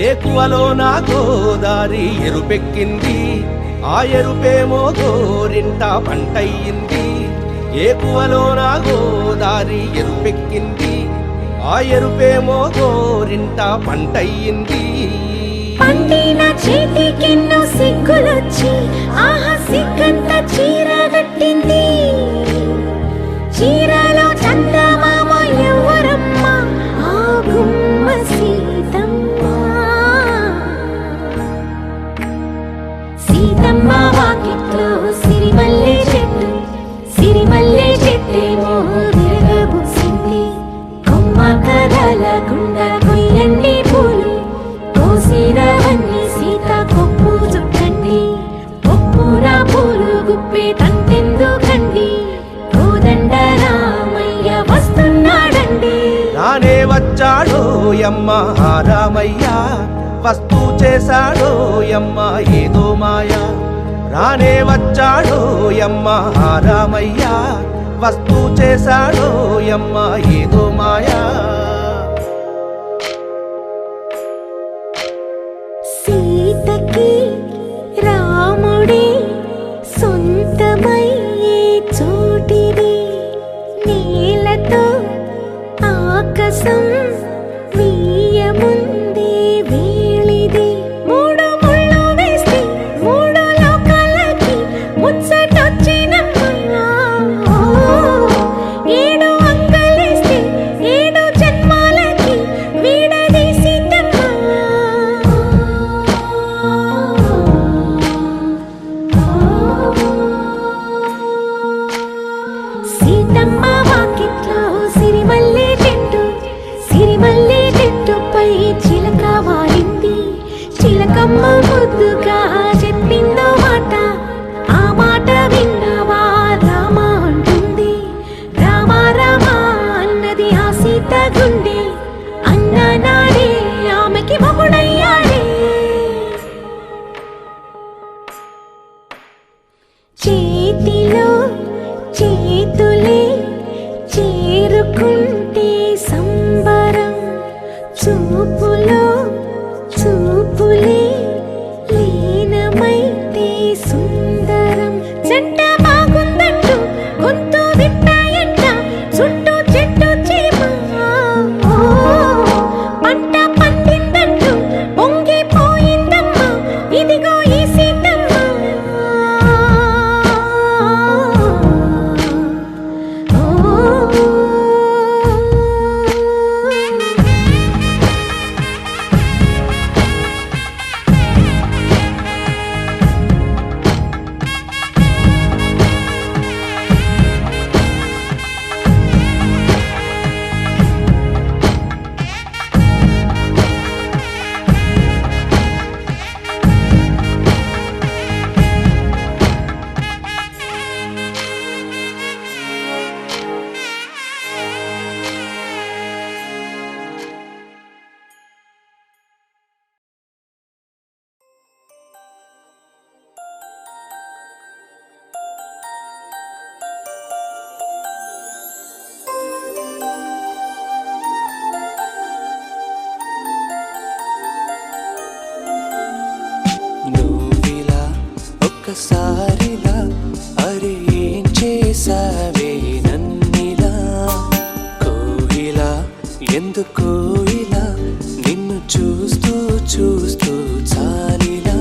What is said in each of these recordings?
ఏకువలో నా గోదారి ఎరుపెక్కింది, ఆ ఎరుపేమో గోరింట పంటయ్యింది. ఏకువలో నా గోదారి ఎరుపెక్కింది, ఆ ఎరుపేమో గోరింట పంటయ్యింది. పండిన చేతికెన్నో సిగ్గులొచ్చి ఆహా సిగ్గంత చీరగట్టింది. చీరలో చందమామ ఎవరమ్మ, ఆ గుమ్మ సీతమ్మ. సీతమ్మ వాకిట్లో సిరిమల్లె చెట్టు, సిరిమల్లె చెట్టేమో విరగబూసింది. కొమ్మ కదలకుండా కొయ్యండి పూలు, కోసిరవన్నీ సీత కొప్పు చుట్టండి. కొప్పున పూలు గుప్పే తంతెందుకండి, కోదండ రామయ్య వస్తున్నాడండి. రానే వచ్చాడో యమ్మ రామయ్య, వస్తూ చేశాడో యమ్మ ఏదో మాయ. రానే వచ్చాడో యమ్మ రామయ్య, వస్తూ చేశాడో యమ్మ ఏదో మాయా. సీతకి రాముడే సొంతమయ్యే చోటిది, నేలతో ఆకాశం వీయముందే వేళిది. మూడు ముళ్ళు వేస్తే మూడు లోకాలకి ముచ్చటొచ్చినమ్మా. ఏడు అంగలేస్తే ఏడు జన్మాలకి వీడదీసిద్దమ్మా. సీతమ్మ వాకిట్లో సిరిమల్లె చెట్టు, సిరిమల్లె చెట్టుపై చిలక వాలింది. చిలకమ్మ ముద్దుగా చెప్పిందో మాట, ఆ మాట విన్నవా రామ అంటుంది. రామ రామ అన్నది ఆ సీత గుండె, అన్న నాడే ఆమెకి మొగుడయ్యాడే. చేతిలో చేతులే చేరుకుంటే సంబరం, చూపులో చూపులే లీనమైతే సుందరం. జంట బాగుందంటూ గొంతు విప్పాయంట చుట్టూ చెట్టు చీమ. పంట పండిందంటూ పొంగిపోయిందమ్మా, ఇదిగో ఈ సీతమ్మ. నువ్విలా ఒక్కసారిలా అరే ఏం చేసావే నన్నిలా. కోయిలా ఎందుకో ఇలా నిన్ను చూస్తూ చూస్తూ చాలిలా.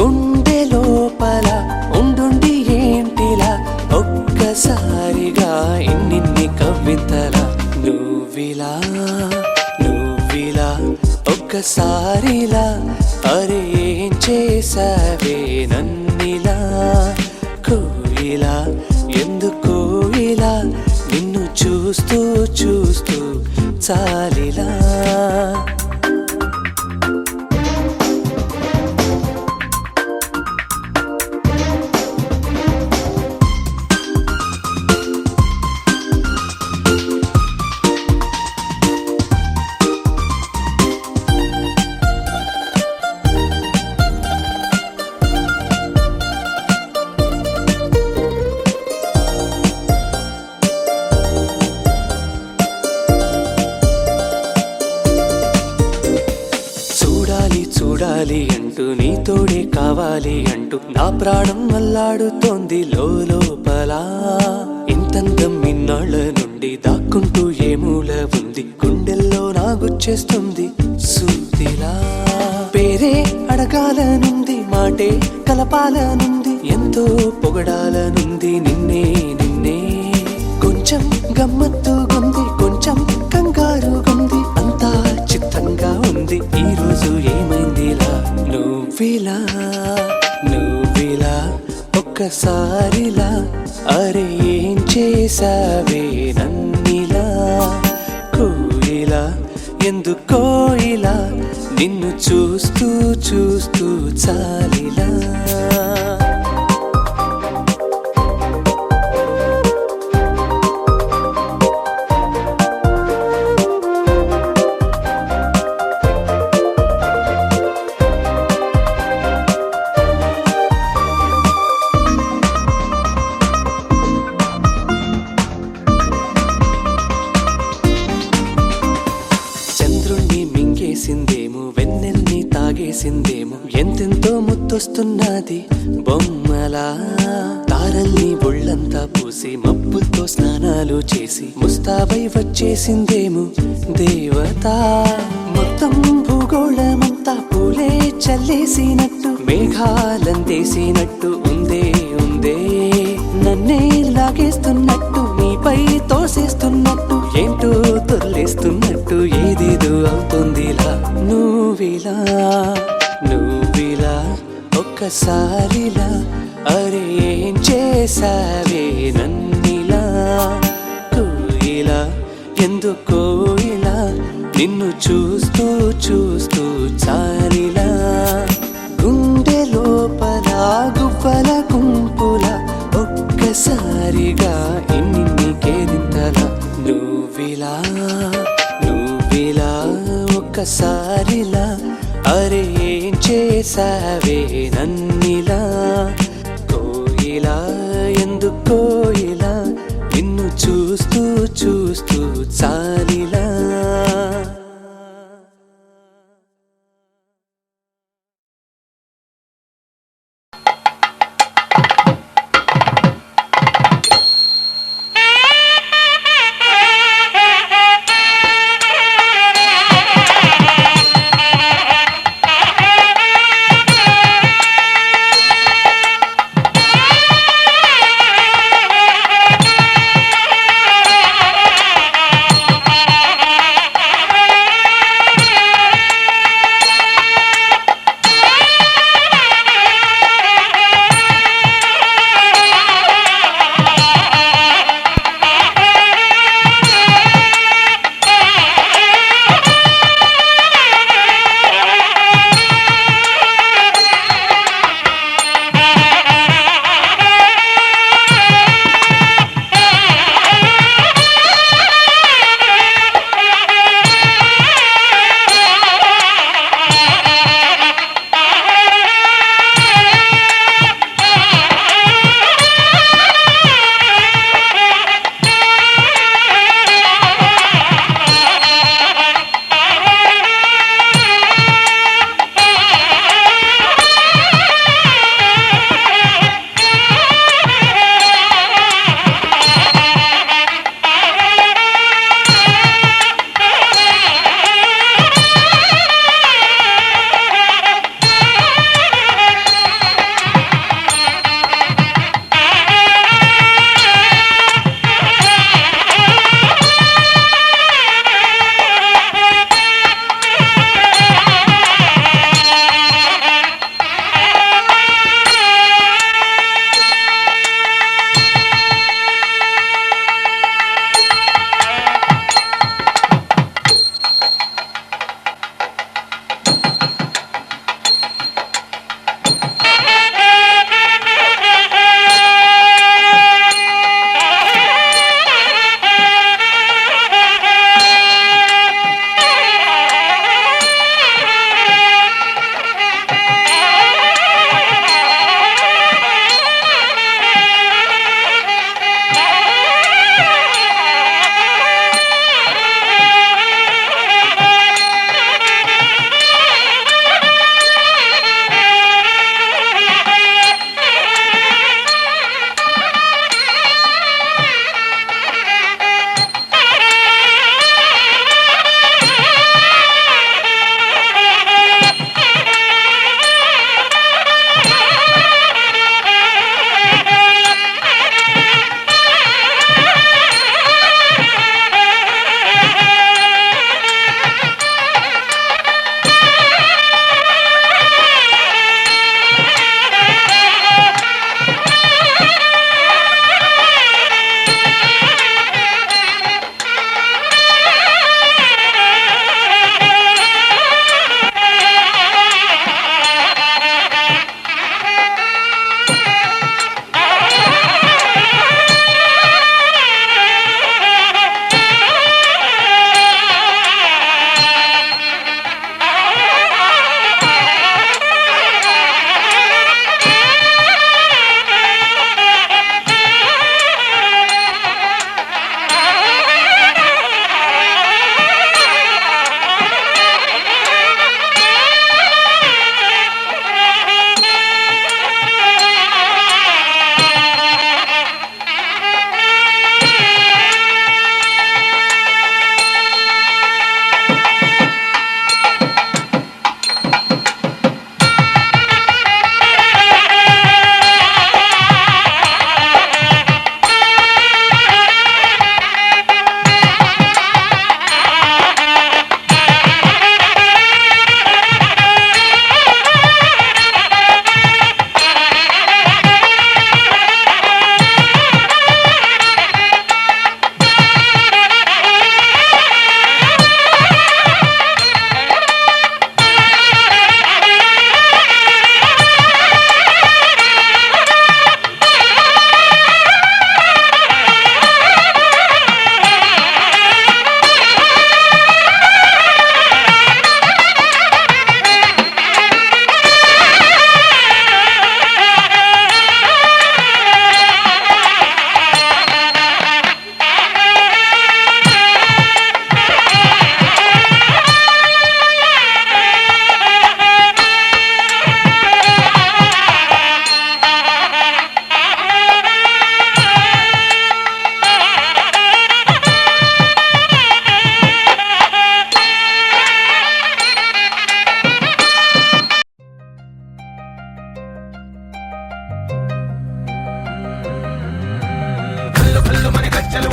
గుండె లోపల ఉండుండి ఏంటిలా ఒక్కసారిగా ఇన్నిన్ని కవితలా. నువ్విలా నువ్విలా ఒక్కసారిలా అరే ఏం చేసావే నన్నిలా. కోయిలా ఎందుకో ఇలా నిన్ను చూస్తూ చూస్తూ చాలిలా. తోడే కావాలి అంటూ నా ప్రాణం అల్లాడుతోంది లోపల. ఇంతందం ఇన్నాళ్ళ నుండి దాక్కుంటూ ఏ మూల ఉంది, గుండెల్లో నాగుచ్చేస్తుంది సూదిలా. పేరే అడగాలనుంది, మాటే కలపాలనుంది, ఎంతో పొగడాలనుంది నిన్నే నిన్నే. కొంచెం గమ్మత్తుగుంది, కొంచెం కంగారుగుంది, అంతా చిత్తంగా ఉంది. ఈ రోజు ఏమైందిలా నువ్విలా నువ్విలా ఒక్కసారిలా, అరే ఏం చేసావే నన్నిలా. కోయిలా ఎందుకో ఇలా నిన్ను చూస్తూ చూస్తూ చాలిలా. మింగేసిందేమో, వెన్నెల్ని తాగేసిందేమో, ఎంతెంతో ముద్దొస్తున్నది బొమ్మలా. తారల్ని ఒళ్ళంతా పూసి మబ్బులతో స్నానాలు చేసి ముస్తాబై వచ్చేసిందేమో దేవత. మొత్తం భూగోళమంతా పూలే చల్లేసినట్టు, మేఘాలందేసినట్టు ఉందే ఉందే. నన్నే లాగేస్తున్నట్టు, నీపై తోసేస్తున్నట్టు, ఏంటో తొల్లేస్తున్నట్టు, ఏదేదో అవుతుందిలా నువ్విలా నువ్విలా ఒక్కసారిలా, అరే ఏం చేసావే నన్నిలా. కోయిలా ఎందుకో ఇలా నిన్ను చూస్తూ చూస్తూ చాలిలా. గుండె లోపల గువ్వల గుంపుల ఒక్కసారిగా ఎన్ని కేరింతలా. నువ్విలా నువ్విలా ఒక్కసారిలా, అరే ఏం చేసావే నన్నిలా. కోయిలా ఎందుకో ఇలా నిన్ను చూస్తూ చూస్తూ చాలిలా.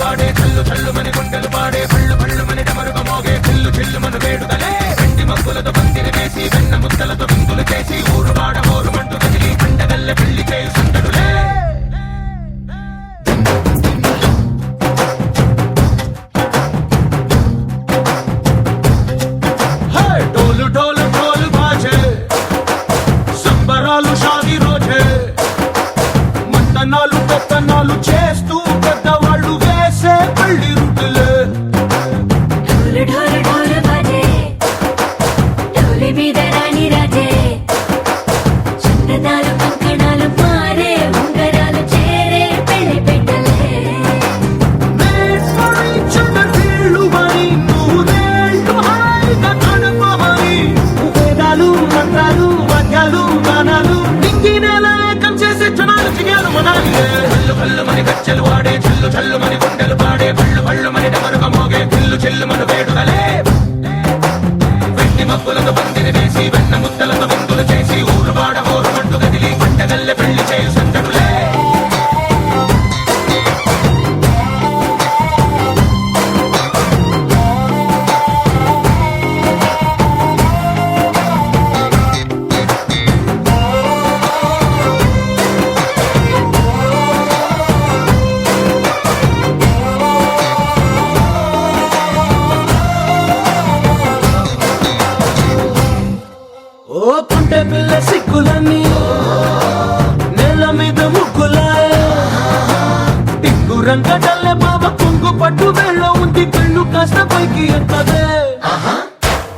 వాడే చల్లు చల్లు మని గుండెలు పాడే పళ్ళు పళ్ళు మని డమరుగ మోగే చిల్లు చిల్లు మను వేడుదలే వెండి మగ్గులతో పందిరి వేసి వెన్న ముద్దలతో విందులు చేసి ఊరు వాడ ఊరు మంటు కదిలి పండగల్లె పెళ్లి చేయు సందడులే ढोल ढोल ढोल बाजे సంబరాలు షాదీ రోజే మంతనాలు పెత్తనాలు చేస్తూ పెద్దవాళ్ళు వేసే పెళ్లి రుట్టులే ढोल ढोल ढोल बाजे ढोली మీద రాణి రాజే చందనాలు కంకణాలు మారే ఉంగరాలు చేరే పెళ్లి పెట్టలే చంద్రులు వని నూరేళ్ళు హాయిగా గడపమని వేదాలు మంత్రాలు వాద్యాలు గానాలు నింగి నేల ఏకం చేసే క్షణాలు చిగాలు మనాలి హల్లు హల్లు మని గజ్జలు వాడే చల్లు చల్లు మని గుండెలు పాడే పళ్ళు పళ్ళు మని డమరుగ మోగే చిల్లు చిల్లు మను వేడుదలే వెండి మబ్బులతో పందిరి వేసి వెన్న ముద్దలతో విందులు చేసి ఊరు వాడ ఊరు మంటు కదిలి పండగల్లె పెళ్లి చేయు సందడులే ఓ పుంటె పిల్ల సిక్కులన్నీ నేల మీద ముగ్గులాయ టింగు రంగడల్లె బాబ కుంగు పట్టు వెళ్ళ ఉంది కళ్ళు కాస్త పైకి ఎత్తదే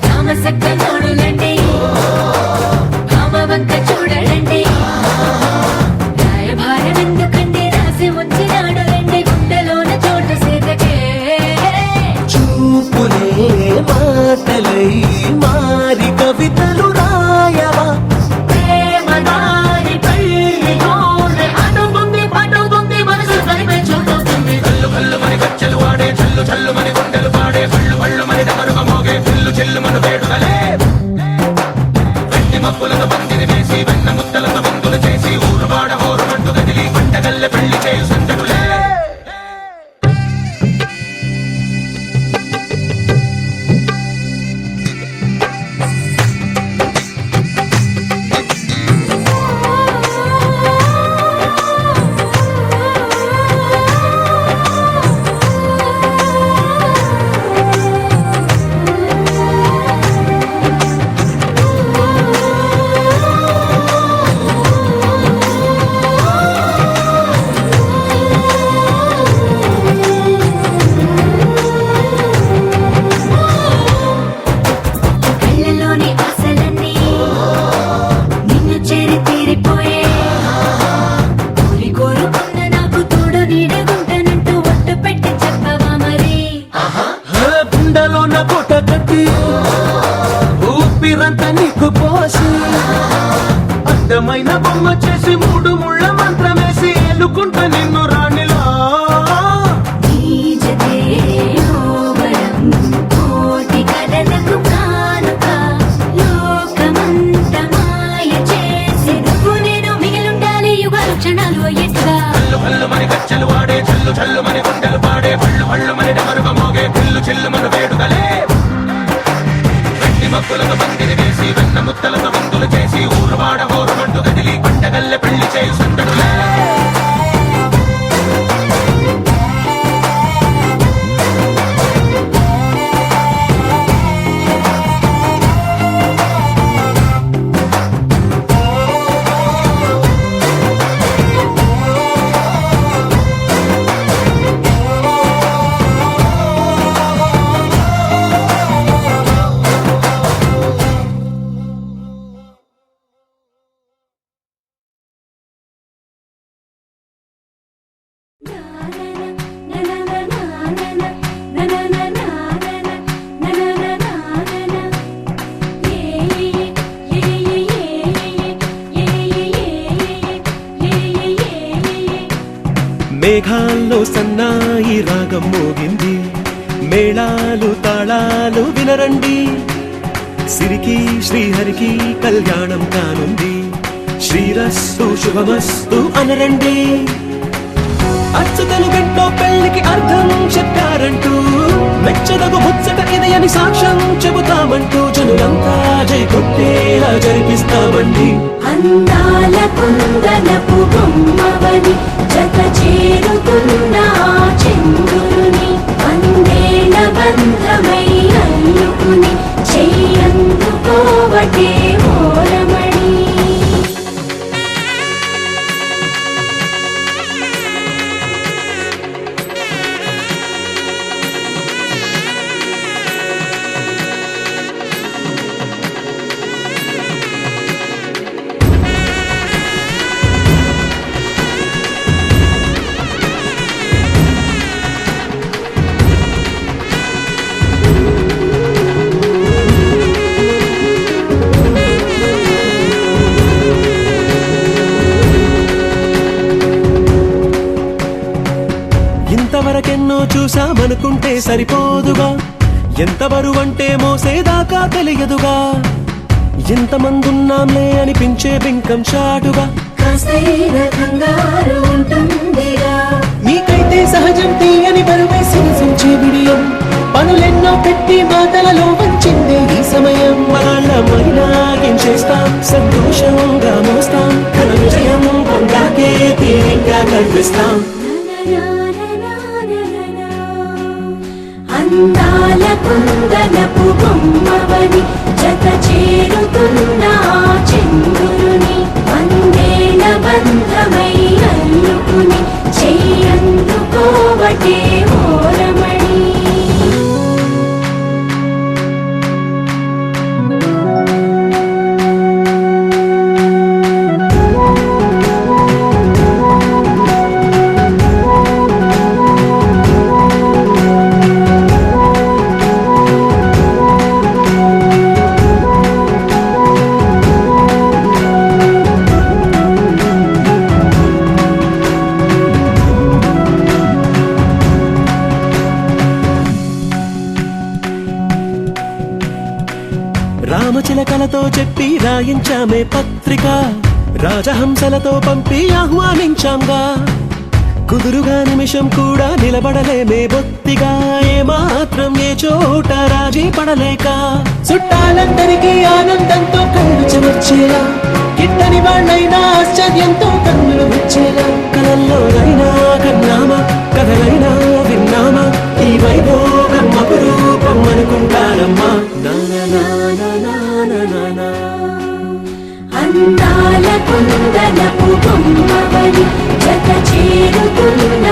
రామసక్క నోడులండి రామవంక చూడలండి రాయభారం ఎందుకండి రాసి ఉంచినాడు రండి గుండెలోన చోటు సేదకే చూపులే మాటలై మారి కవితలు రాయవా ప్రేమదారి పెళ్లి నోరె అడుగుంది పడుగుంది మనసు కలిపే చూడుతుంది కల్లు కల్లు మని గజ్జలు వాడే చల్లు చల్లు మని గుండెలు పాడే పళ్ళు పళ్ళు మని డమరుగ మోగే చిల్లు చిల్లు మను వేడుదలే వెండి మబ్బులతో పందిరి వేసి వెన్న ముద్దలతో విందులు చేసి ఊరు వాడ ఊరు మంటు కదిలి పండగల్లె పెళ్లి చేయు సందడులే కళ్ళలోని ఆశలన్నీ నిన్ను చేరి తీరిపోయే కోరి కోరుకున్న నాకు తోడు నీడగుంటానంటూ ఒట్టు పెట్టి చెప్పవా మరి గుండెలోన కోట కట్టి ఊపిరంతా నీకు పోసి అందమైన బొమ్మ చేసి మూడు ముళ్ళ మంత్రమేసి ఎల్లుకుంటా నిన్ను రాణిలా నీజతే ఓవరం కోటి కలలకు కానుక లోకమంత మాయ చేసి నువ్వు నేను మిగిలుండాలి యుగాలు క్షణాలు అయ్యేట్టుగా కల్లు కల్లు మని గజ్జలు వాడే చల్లు చల్లు మని గుండెలు పాడే పళ్ళు పళ్ళు మని డమరుగ మోగే చిల్లు చిల్లు మను వేడుదలే వెండి మబ్బులతో పందిరి వేసి వెన్న ముద్దలతో విందులు చేసి ఊరు వాడ ఊరు మంటు కదిలి పండగల్లె పెళ్లి చేయు సందడులే మేఘాల్లో సన్నాయి రాగం మోగింది, మేళాలు తాళాలు వినరండి. సిరికి శ్రీహరికి కళ్యాణం కానుంది, శ్రీరస్తు శుభమస్తు అనరండి. అచ్చతలు గంటో పెళ్లికి అర్థం అని సాక్ష్యం చెబుతామంటూ జనులంతా జై కొట్టేలా జరిపిస్తామండి. అందాల కుందనపు బొమ్మవని జత చేరుతున్న చంద్రుని వందేల బంధమై అల్లుకుని చెయ్యందుకోవటే ఓరమణి. ఇంతవరకెన్నో చూసామనుకుంటే సరిపోదుగా, ఎంత బరువంటే మోసేదాకా తెలియదుగా, ఎంతమందున్నాంలే అనిపించే బింకం చాటుగా కాస్తైన కంగారు ఉంటుందిగా. నీకైతే సహజం తీయని బరువై సిరిసించే బిడియం, పనులెన్నో పెట్టి మాటలలో వంచిందే ఈ సమయం. వాళ్ళమైనా ఏం చేస్తాం, సంతోషంగా మోస్తాం, ఘన విజయం పొందాకే తీరిగ్గా కనిపిస్తాం. అందాల కుందనపు బొమ్మవని జత చేరుతున్న చంద్రుని వందేల బంధమై అల్లుకుని చెయ్యందుకోవటే ఓరమణి. రామచిలకలతో చెప్పి రాయించామే పత్రిక, రాజహంసలతో పంపి ఆహ్వానించాంగా, కుదురుగా నిమిషం కూడా నిలబడలేమే బొత్తిగా, ఏమాత్రం ఏ చోట రాజీ పడలేక. చుట్టాలందరికీ ఆనందంతో కళ్ళు చెమర్చేలా, గిట్టని వాళ్ళైనా ఆశ్చర్యంతో కన్నులు వచ్చేలా. కలల్లోనైనా కన్నామా, కథలైనా విన్నామా, ఈ వైభోగం అపురూపం అనుకుంటానమ్మా. అందాల కుందనపు బొమ్మవని జత చేరుతున్న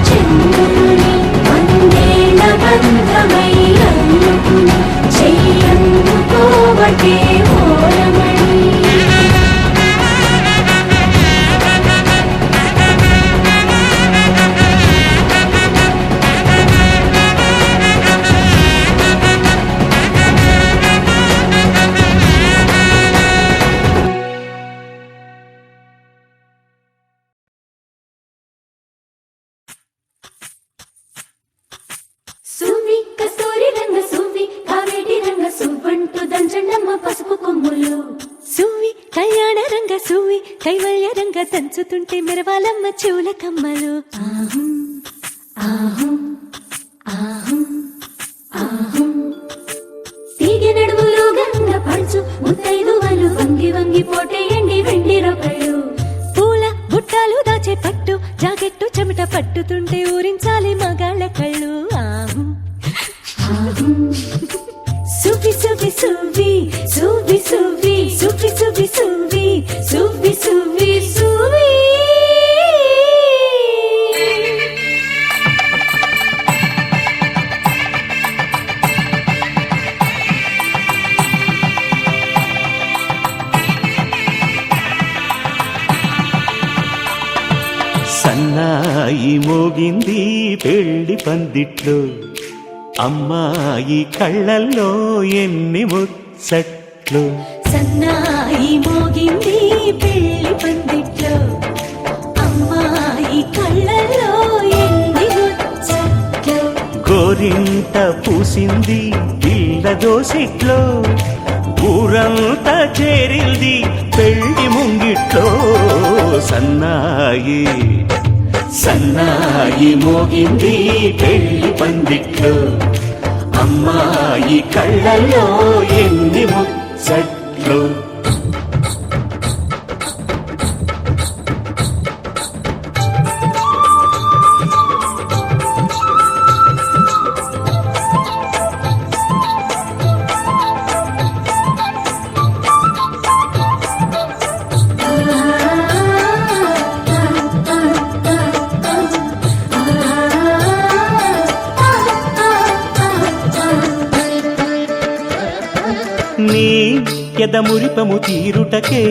చంద్రుని వందేల బంధమై అల్లుకుని చెయ్యందుకోవటే ఓరమణి. సువ్వి కస్తూరి రంగ సువ్వి కావేటి రంగ సువ్వంటూ దంచండమ్మ పసుపు కొమ్ములు. సువ్వి కళ్యాణ రంగ సువ్వి కైవల్య రంగ దంచుతుంటే మెరవాలమ్మ చెవుల కమ్మలు. ఆహం ఆహం ఆహం ఆహం తీగె నడుములు గంగ పడుచు ముత్తైదువలు వంగి వంగి పోటేయండి వెండి రొకళ్ళు. పూల బుట్టాలు దాచే పట్టు జాకెట్టు చెమట పట్టుతుంటే ఊరించాలి మగాళ్ళ కళ్ళు. ఆహు ఆహం సువ్వి సువ్వి సువ్వి సువ్వి సువ్వి సువ్వి సువ్వి సువ్వి సువ్వి సువ్వి సువ్వి. సన్నాయి మోగింది పెళ్లి పందిట్లో, అమ్మాయి కళ్ళల్లో ఎన్ని ముచ్చట్లు. సన్నాయి మోగింది పెళ్లి పందిట్లో, అమ్మాయి కళ్ళల్లో ఎన్ని ముచ్చట్లు. గోరింట పూసింది పిల్ల దోసిట్లో, ఊరంతా చేరింది పెళ్లి ముంగిట్లో. సన్నాయి సన్నాయి మోగింది పెళ్లి పందిట్లో, అమ్మాయి కళ్ళల్లో ఎన్ని ముచ్చట్లు. నీ ఎదమురిపము తీరుటకే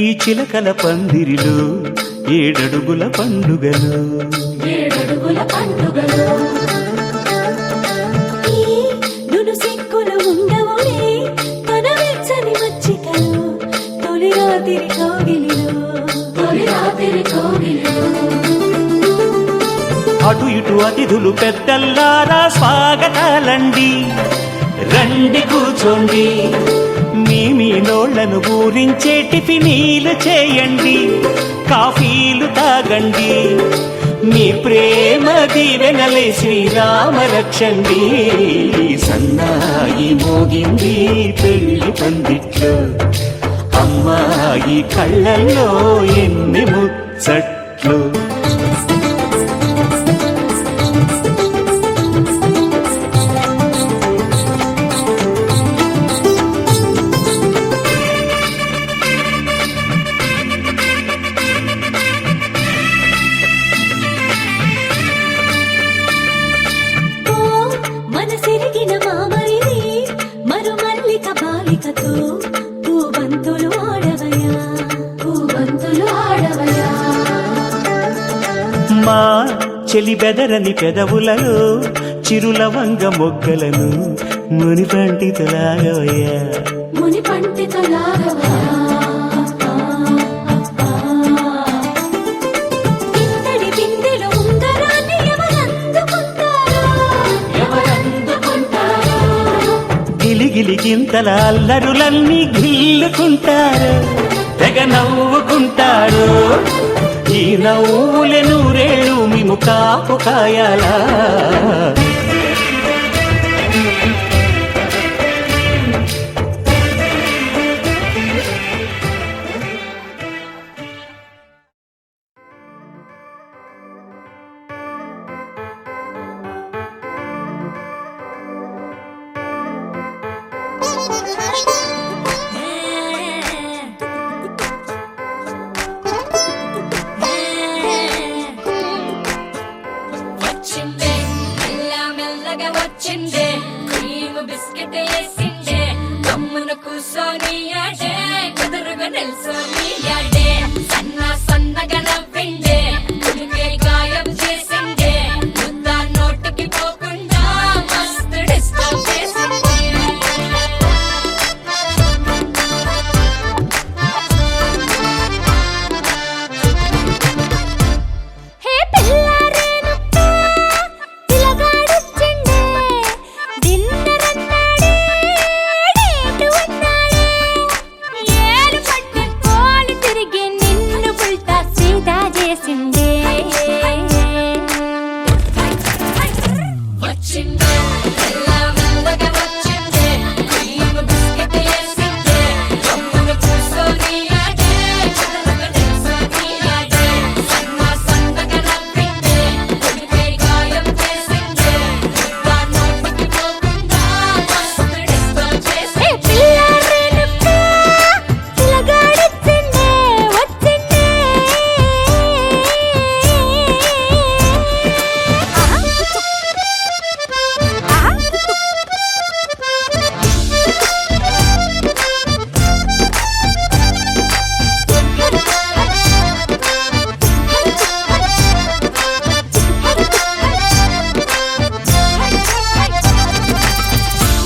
ఈ చిలకల పందిరిలో ఏడడుగుల పండుగలు. ఏడడుగుల పండుగలు ఈ నును సిక్కులు ఉండవులే తన వెచ్చని మచ్చికలు తొలి రాత్రి కోగిలిలో. తొలి రాత్రి కోగిలిలో అటు ఇటు అతిథులు పెద్దల్లారా స్వాగతాలండి, రండి కూర్చోండి, మీ నోళ్లను ఊరించే టిఫినీలు చేయండి, కాఫీలు తాగండి, మీ ప్రేమ దీవెనలే శ్రీరామ రక్షండి. సన్నాయి మోగింది పెళ్లి పందిట్లో, అమ్మాయి కళ్ళల్లో ఎన్ని ముచ్చట్లు. మనసిరిగిన మామరిది మరుమల్లిక బాలికతో పూబంతులు ఆడవయా. పూబంతులు ఆడవయా. మా చెలి బెదరని పెదవులలో చిరులవంగ మొగ్గలను మునిపంటితో లాగవయ్యా. ముని పంటితో లాగవయా. ఇంతడి బిందెలో ఉంగరాన్ని ఎవరందుకుంటారో. ఎవరందుకుంటారో గిలిగిలి గింతల అల్లరులన్నీ గిల్లుకుంటారు, తెగ నవ్వుకుంటారు. ఈ నవ్వులే నూరేళ్ళు మేము కాపు కాయాలా. వచ్చిందే మెల్ల మెల్లగా వచ్చిందే క్రీమ్ బిస్కెట్ వేసిందే గమ్మున కూసోని ఆడే కుదురుగా నిల్సోని ఆడే సన్న సన్నగా నవ్విందే కుడికే గాయం చేసిందే ముద్ద నోటికి పోకుండా మస్తు డిస్టర్బ్ చేసిందే. హే పిల్లారేనప్ప పిలగాడొచ్చిండే డిన్నర్ అన్నాడే డేటు అన్నాడే ఏలు పట్టి కోలు తిరిగి నిన్ను పుల్టా సీదా చేసిందే. వచ్చిందే మెల్ల మెల్లగా వచ్చిందే క్రీమ్ బిస్కెట్ వేసిందే గమ్మున కూసోని ఆడే కుదురుగా నిల్సోని ఆడే సన్న సన్నగా నవ్విందే కుడికే గాయం చేసిందే ముద్ద నోటికి పోకుండా మస్తు డిస్టర్బ్ హే చేసిందే. పిల్లారేనప్ప పిలగాడొచ్చిండే వచ్చిండే.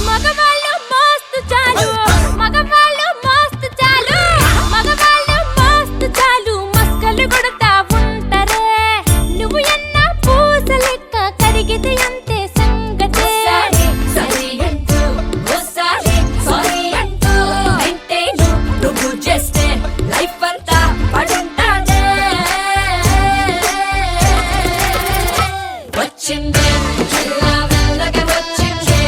మగవాళ్ళు మస్తు చాలు మగవాళ్ళు మస్తు చాలు మగవాళ్ళు మస్తు చాలు మస్కలు కొడతా ఉంటారే. నువ్వు ఎన్న పూస లెక్క కరిగితే అంతే సంగతే. ఒకసారి సరి అంటూ ఓసారి సారీ అంటూ అంటే నువ్వు చేస్తే లైఫ్ అంతా పడుంటాడే. వచ్చిందే మెల్ల మెల్లగా వచ్చిందే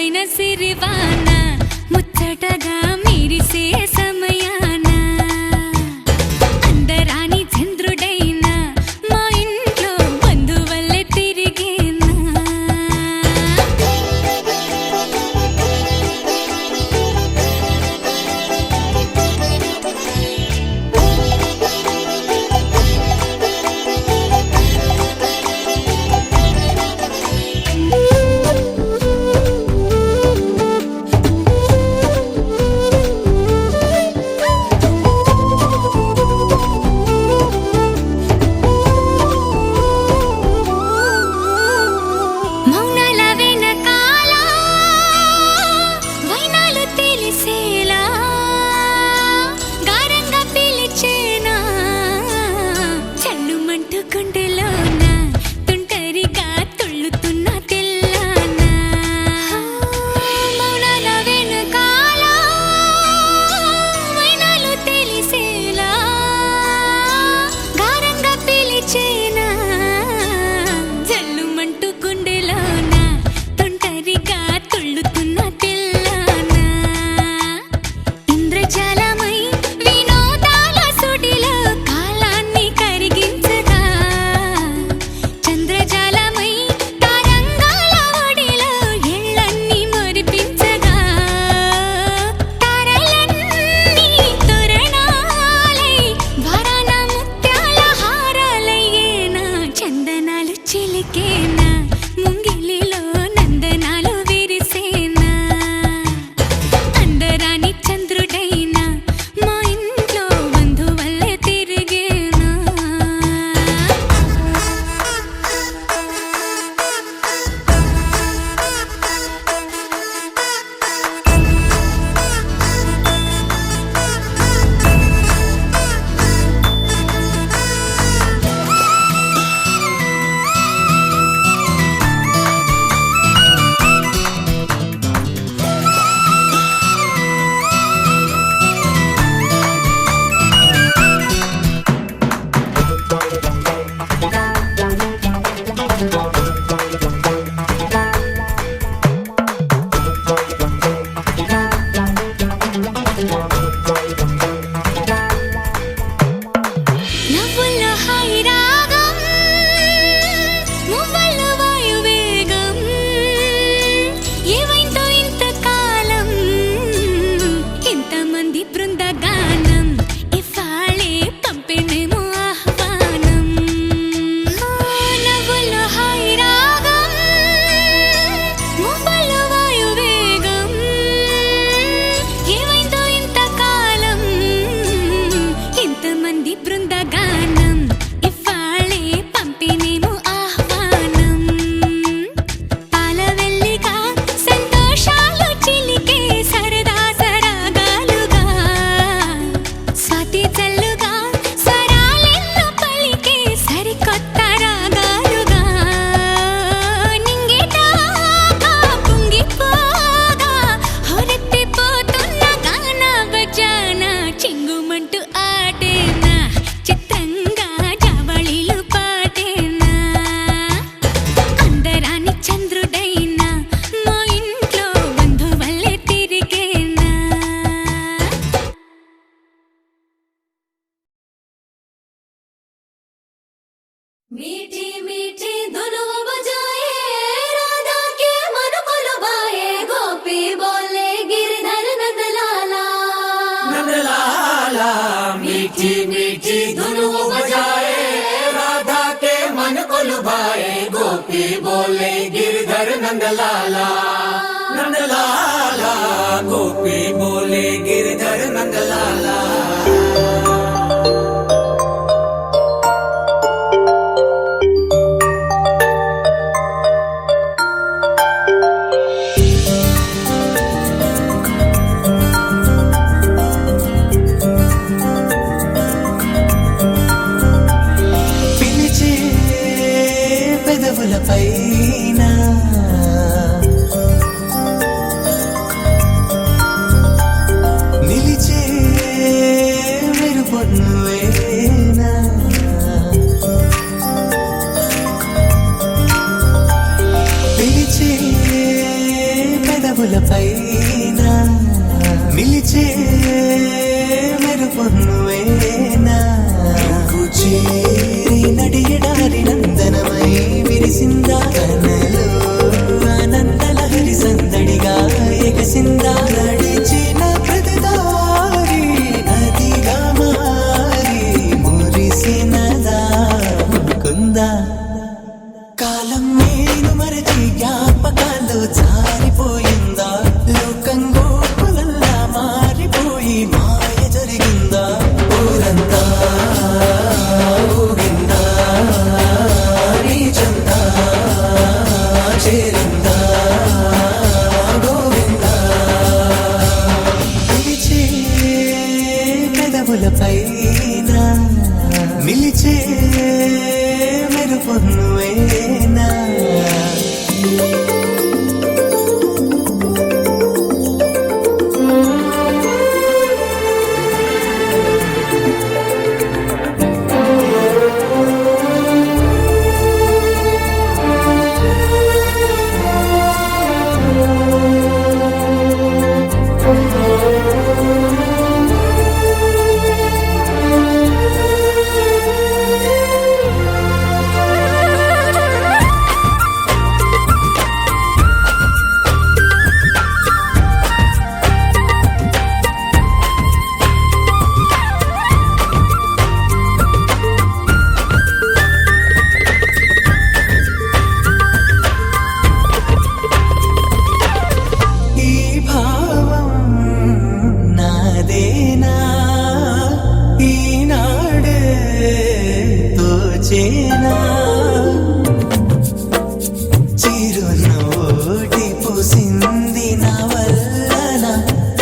మృదువైన సిరివాన ముచ్చటగా మెరిసే సమయాన అందరాని చంద్రుడైన మా ఇంట్లో బంధువల్లే తిరిగేనా మౌనాల వెనకాల వైనాలు తెలిసేలా గారంగా పిలిచేనా చల్లుమంటూ గుండెలోన తుంటరిగా తుళ్ళుతున్న తెల్లానా మౌనాల వెనకాల వైనాలు తెలిసేలా గారంగా పిలిచేనా జల్లుమంటూ గుండెలోన తుంటరిగా తుళ్ళుతున్న తెల్లానా ఇంద్రజాలమై వినోదాల సుడిలో కాలాన్ని కరిగించగా చంద్రజాలమై తరంగాల ఒడిలో ఎళ్ళన్నీ మురిపించగా తారలన్నీ తోరణాలై వరాన ముత్యాల హారాలయ్యేనా చందనాలు చిలికేనా ముంగిలిలో నందనాలు విరిసేనా అందరాని చంద్రుడైనా మా ఇంట్లో బంధువల్లే తిరిగేనా నవ్వుల్లో హాయి రాగం మువ్వల్లో వాయువేగం ఏవైందో ఇంతకాలం ఇంతమంది బృందగానం ఇవాళే పంపిణేమో ఆహ్వానం నవ్వుల్లో హాయి రాగం మువ్వల్లో వాయువేగం ఏవైందో ఇంతకాలం ఇంతమంది బృందగానం ఇవాళే పంపిణేమో ఆహ్వానం పాలవెల్లిగా సంతోషాలు చిలికే సరదా సరాగాలుగా స్వాతి చల్లుగా స్వరాలెన్నో పలికే సరికొత్త రాగాలుగా నింగిదాకా పొంగిపోగా హొరెత్తిపోతున్న గాన బజాన చింగుమంటూ ఆటేనా చిత్రంగా జావళిలు పాటేనా అందరాని చంద్రుడైనా మా ఇంట్లో బంధువల్లే తిరిగేనా मीठी मीठी धुनुओं बजाए राधा के मन को लुभाए गोपी बोले गिरधर नंदलाला नंदलाला मीठी मीठी धुनुओं बजाए राधा के मन को लुभाए गोपी बोले गिरधर नंदलाला नंदलाला गोपी बोले गिरधर नंदलाला పిలిచే పెదవులపైన పెదవులపైన నిలిచే మెరుపు నువ్వేనా నువ్వు చేరి నడియడారి నందనమై విరిసిందా కనలో ఆనందలహరి సందడిగా ఎగసిందా నడిచిన ప్రతిదారి నదిగా మారి మురిసినదా కుందా కాలం నేను మరచి జ్ఞాపకాలు జారిపోయిందా లోకం గోపులల్లా మారిపోయి మాయ జరిగిందా ఊరంతా ఊగిందా నీ చందా చేరిందా గోవిందా పిలిచే పెదవులపైన నిలిచే మెరుపు నువ్వేనా చేనా చిరునోటి పూసింది నా వల్లన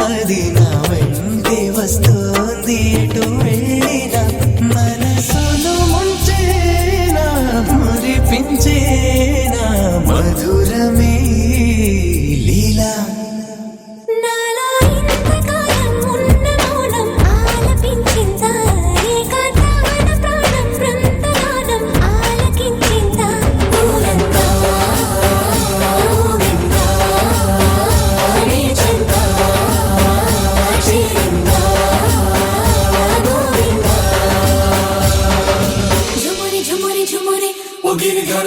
అది నా వెంటే వస్తుంది ఎటు వెళ్ళినా మనసును ముంచేనా మురిపించేనా మధురమే లీలా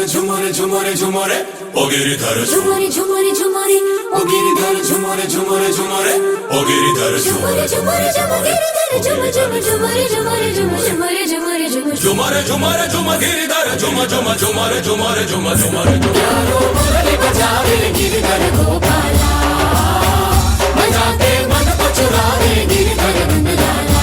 झुमरे झुमरे झुमरे ओ गिरिधर झुमरे झुमरे झुमरे ओ गिरिधर झुमरे झुमरे झुमरे ओ गिरिधर झुमरे झुमरे झुमरे झुमरे झुमरे झुमरे झुमरे झुमरे झुमरे झुमरे झुमरे गिरिधर झुम झुम झुमरे झुमरे झुम झुमरे यारो मुरली बजावे गिरिधर गोपाला बजाते मन को चुरावे गिरिधर नंदलाला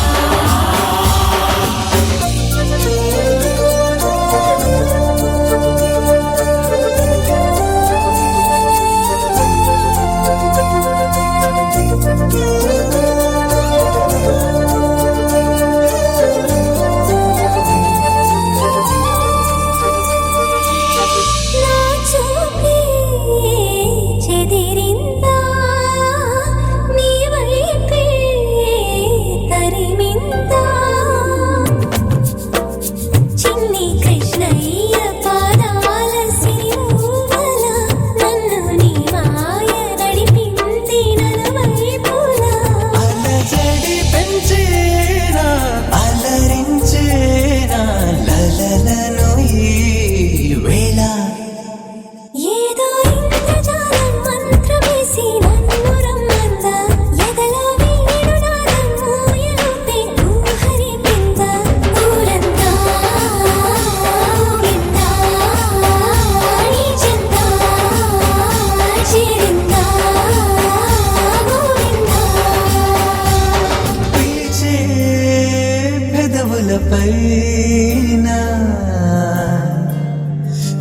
పైన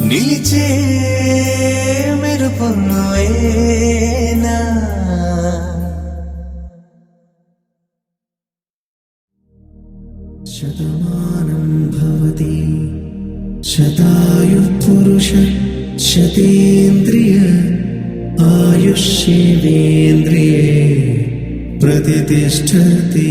నిలిచే మెరుపు నువ్వేనా శతమానం భవతి శతాయు పురుష శతేంద్రియ ఆయుష్యేంద్రియే ప్రతిష్టతి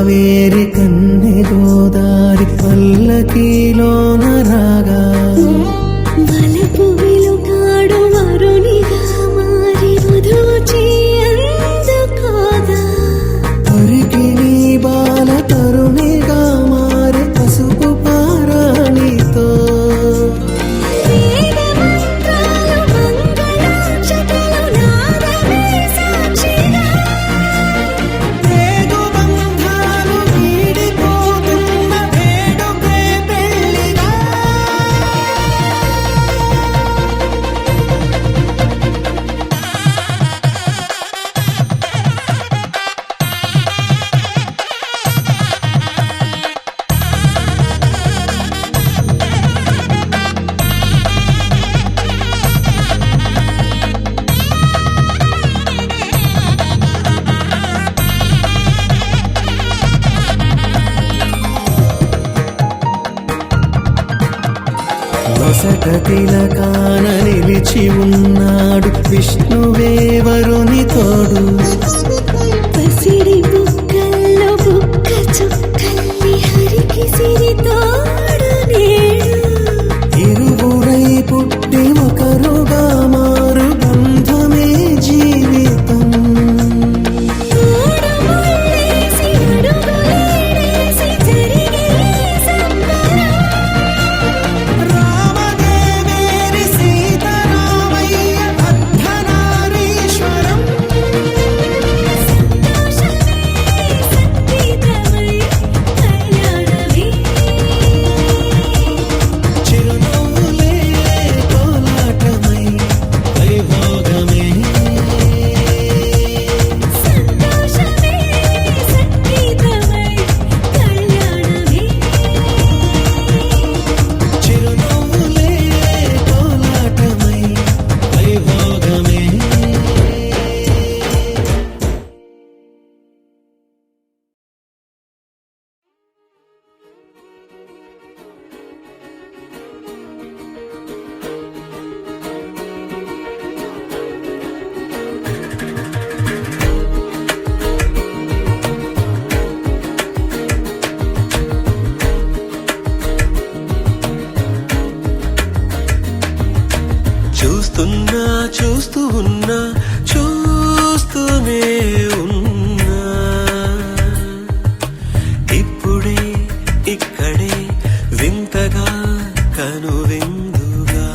కావేరి కన్నె గోదారి పల్లకీలోన రాగా వలపు వెలుగాడు వరునిగా మారి వధూచి అందుకోగా తరికి నీ బాల తరుణిగా మారి పసుపు పారాణితో వేద మంత్రాలు మంగళాక్షతలు నాదమే సాక్షిగా రేగు బంధాలు వీడిపోతున్న వేడుకే పెళ్లిగా నొసట తిలకాన నిలిచి ఉన్నాడు విష్ణువే వరుని తోడు పసిడి బుక్కల్లో బుక్క చుక్కల్లి హరికి సిరి తోడు నేడు ఇరువురై పుట్టి ఒకరుగా మారు బంధమే జీవితం తోడు ముళ్ళేసి అడుగులేసి జరిగే సంబరం రామదేవేరి సీతారామయ్య అర్ధనారీశ్వరం సంతోషమే సంగీతమై కళ్యాణమే చిరునవ్వులే కోలాటమై వైభోగమే సంతోషమే సంగీతమై కళ్యాణమే చిరునవ్వులే కోలాటమై వైభోగమే చూస్తున్నా చూస్తూ ఉన్నా చూస్తూనే ఉన్నా ఇప్పుడే ఇక్కడే వింతగా కనువిందుగా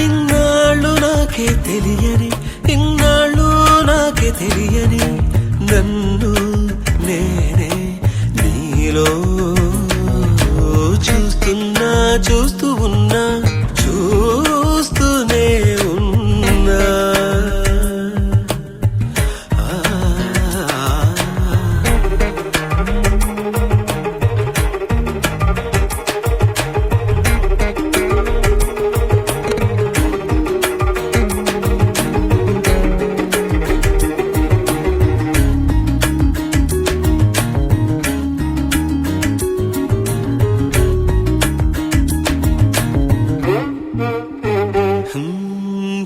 ఇన్నాళ్ళు నాకే తెలియని ఇన్నాళ్ళు నాకే తెలియని నన్ను నేనే నీలో చూస్తున్నా చూస్తూ ఉన్నా చూస్తూనే ఉన్నా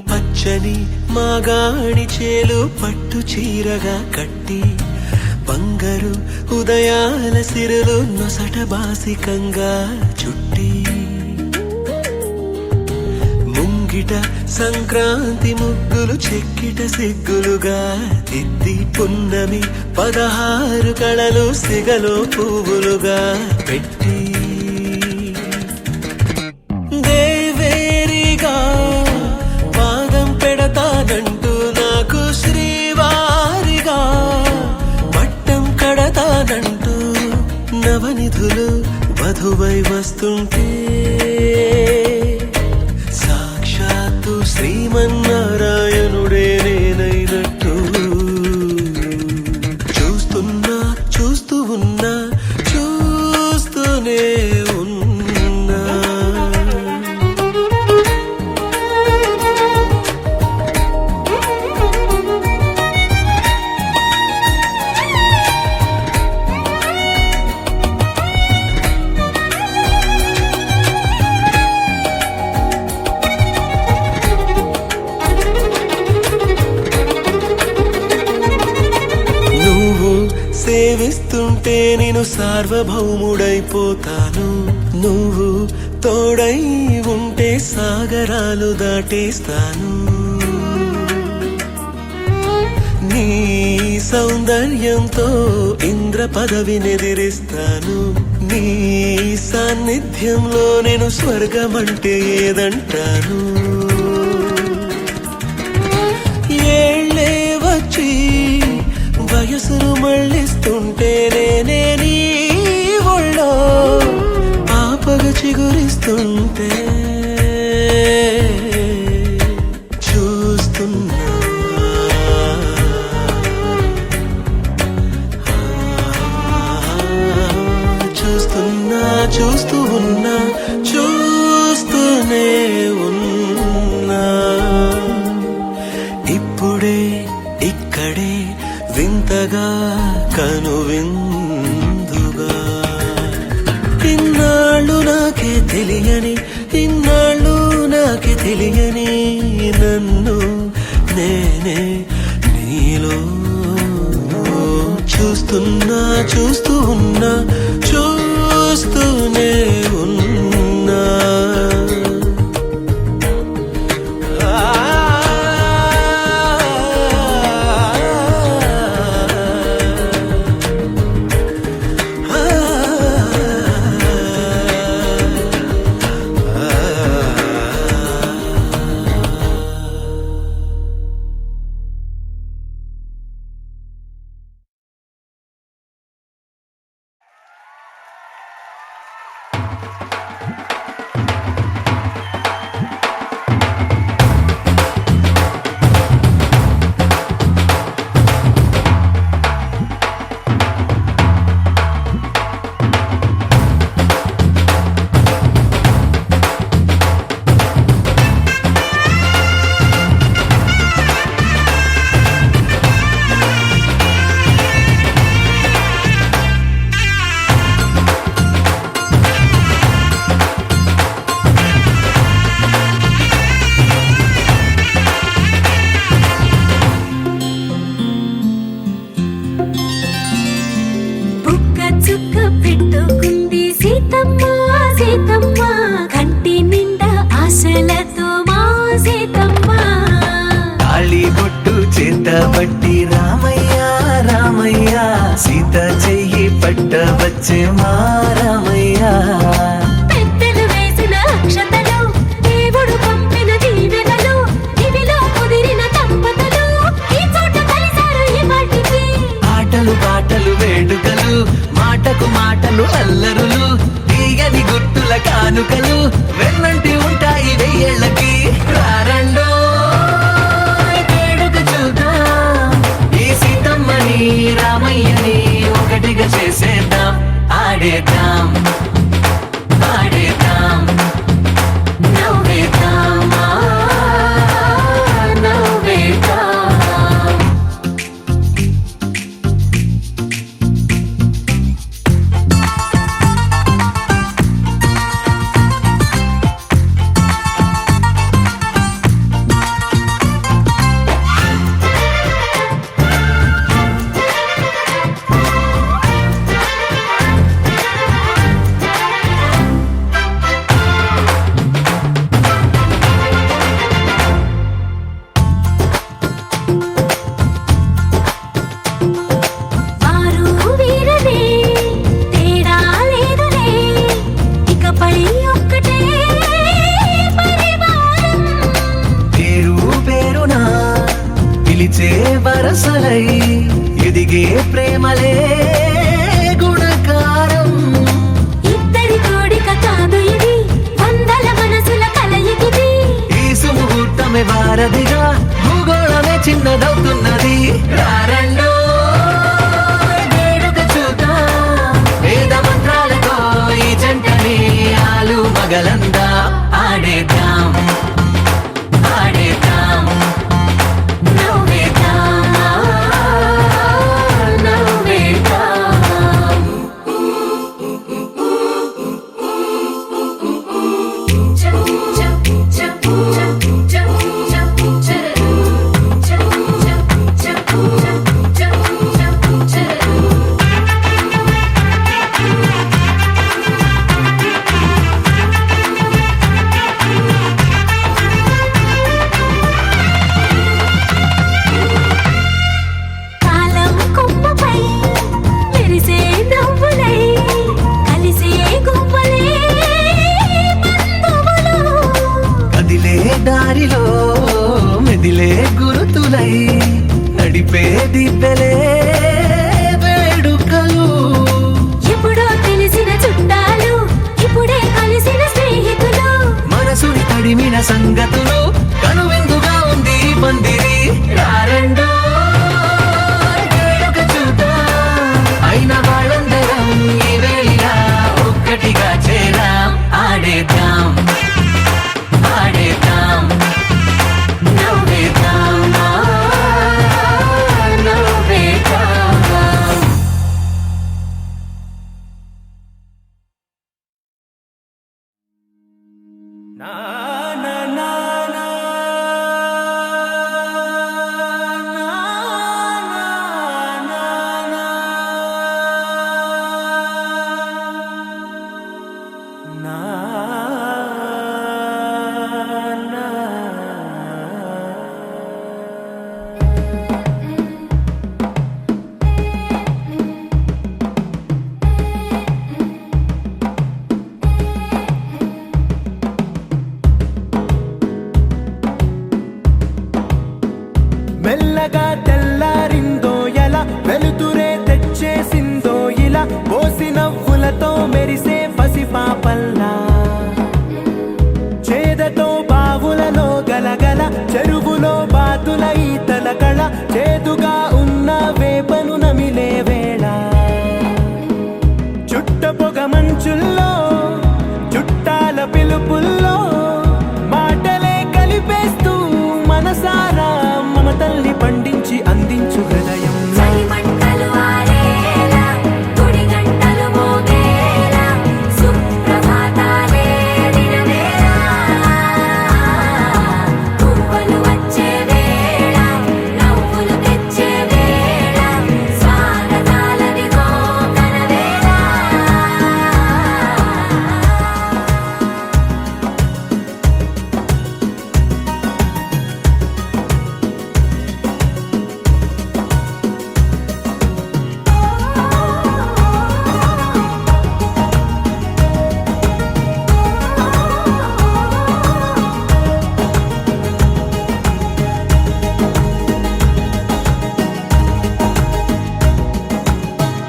పచ్చని మాగాణి చేలు పట్టు చీరగా కట్టి బంగారు ఉదయాల సిరులు నొసట బాసికంగా చుట్టి ముంగిట సంక్రాంతి ముగ్గులు చెక్కిట సిగ్గులుగా తిద్ది పున్నమి 16 కళలు సిగలో పువ్వులుగా పెట్టి దేవేరిగా పాదం పెడతానంటూ నాకు శ్రీవారిగా పట్టం కడతానంటూ నవనిధులు వధువై వస్తుంటే సాక్షాత్తు శ్రీమన్నారాయణుడే నేనైనట్టు చూస్తున్నా చూస్తూ ఉన్నా చూస్తూనే ఉన్నా సేవిస్తుంటే నేను సార్వభౌముడైపోతాను. నువ్వు తోడై ఉంటే సాగరాలు దాటేస్తాను. నీ సౌందర్యంతో ఇంద్ర పదవినెదిరిస్తాను. నీ సాన్నిధ్యంలో నేను స్వర్గమంటే ఏదంటాను. ఏళ్ళే వచ్చి వయసును మళ్ళిస్తుంటే నేనే నీ ఒళ్ళో పాపగ చిగురిస్తుంటే చూస్తున్నా చూస్తూ ఉన్నా చూస్తూనే ఉన్నా. ఇప్పుడే ఇక్కడే వింతగా కనువిందుగా ఇన్నాళ్ళు నాకే తెలియని నన్ను నేనే నీలో చూస్తూ ఉన్నా చూస్తూనే ఉన్నా. పట్టి రామయ్య రామయ్య సీత చెయ్యి పట్ట వచ్చే మా రామయ్య. పెద్దలు వేసిన అక్షతలు దేవుడు పంపిన దీవెనలు ఇవిలో కుదిరిన దంపతులు ఈ చోట కలిసారు ఈ పాటికి. ఆటలు పాటలు వేడుకలు మాటకు మాటలు అల్లరులు తీయని గుట్టుల కానుకలు వెన్నంటి ఉంటాయి వెయ్యేళ్ళకి. రారండో రామయ్యని ఒకటిగా చేసేద్దాం ఆడేద్దాం ఆడేద్దాం నవ్వేద్దాం నవ్వేద్దాం. నవ్వులతో మెరిసే పసిపాపల్లా చేదతో బావులలో గలగల చెరువులో బాతుల ఈతల కళ చేదుగా ఉన్న వేపను నమిలే వేళ చుట్ట పొగ మంచుల్లో చుట్టాల పిలుపుల్లో మాటలే కలిపేస్తూ మనసారా మమతల్ని పండించి అందించు హృదయం చలిమంటలు ఆరేలా గుడి గంటలు మోగేలా సుప్రభాతాలే దినవేళ పువ్వులు వచ్చే వేళ నవ్వులు తెచ్చే వేళ స్వాగతాలదిగో కనవేళ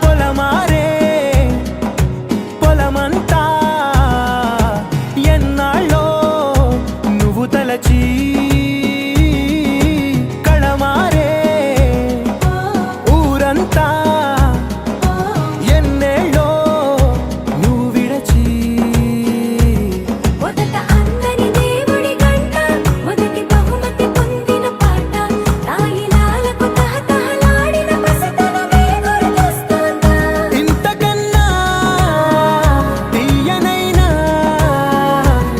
పొలమారే పొలమంతా ఎన్నాళ్ళో నువ్వు తలచి కళమారే ఊరంతా ఎన్నేళ్ళో నువ్వు విడచి మొదట అందని దేవుడి గంట మొదటి బహుమతి పొందిన పాట తాయిలాలకు తహతహలాడిన పసితనమే గుర్తొస్తుందా ఇంతకన్నా తీయనైనా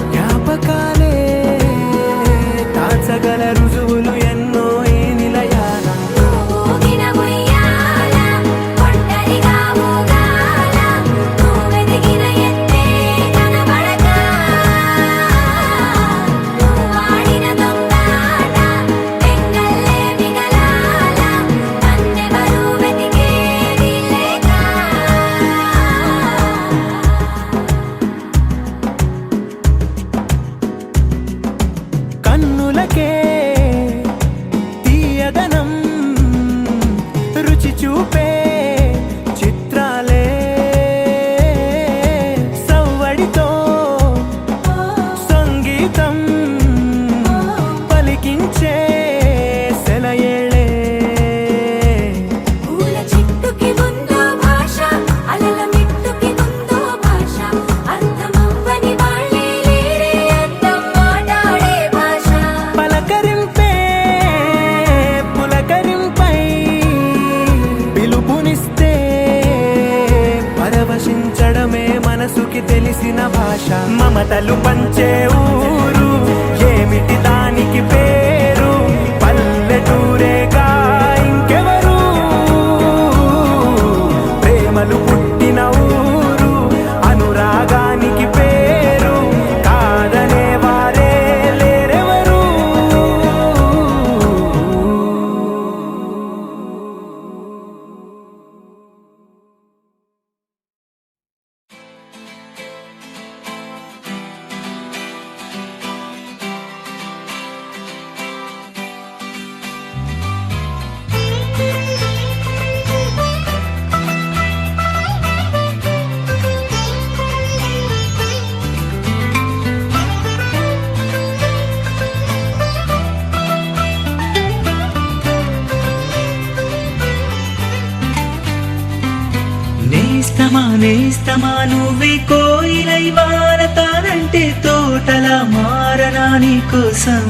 జ్ఞాపకాలే దాచగల రుజువులు ఎన్నో ఈ నిలయాల ఊగిన ఉయ్యాల ఒంటరిగా ఊగాల నువ్వెదిగిన ఎత్తే కనబడక నువ్వాడిన దొంగాట తెంగల్లే మిగలాల నన్నెవరూ వెతికేది లేక కన్నులకే తీయదనం రుచి చూపే చిత్రాలే సవ్వడితో సంగీతం పలికించే సెలయేళే పూల చెట్టుకి ఉందో భాష అలల మిట్టుకి ఉందో భాష అర్థమవ్వని వాళ్ళే లేరే అర్థం మాట్లాడే భాష పలకరింపే పులకరింపై పిలుపునిస్తే పరవశించడమే మనసుకి తెలిసిన భాష మమతలు పంచే ఊరు ఏమిటి దానికి పేరు పల్లెటూరేగా ఇంకెవరు ప్రేమలు పుట్టిన ఊరు అనురాగానికి పేరు కాదనే వారే లేరెవరు నేస్తమా నువ్వే కోయిలై వారతానంటే తోటలా మారనా నీ కోసం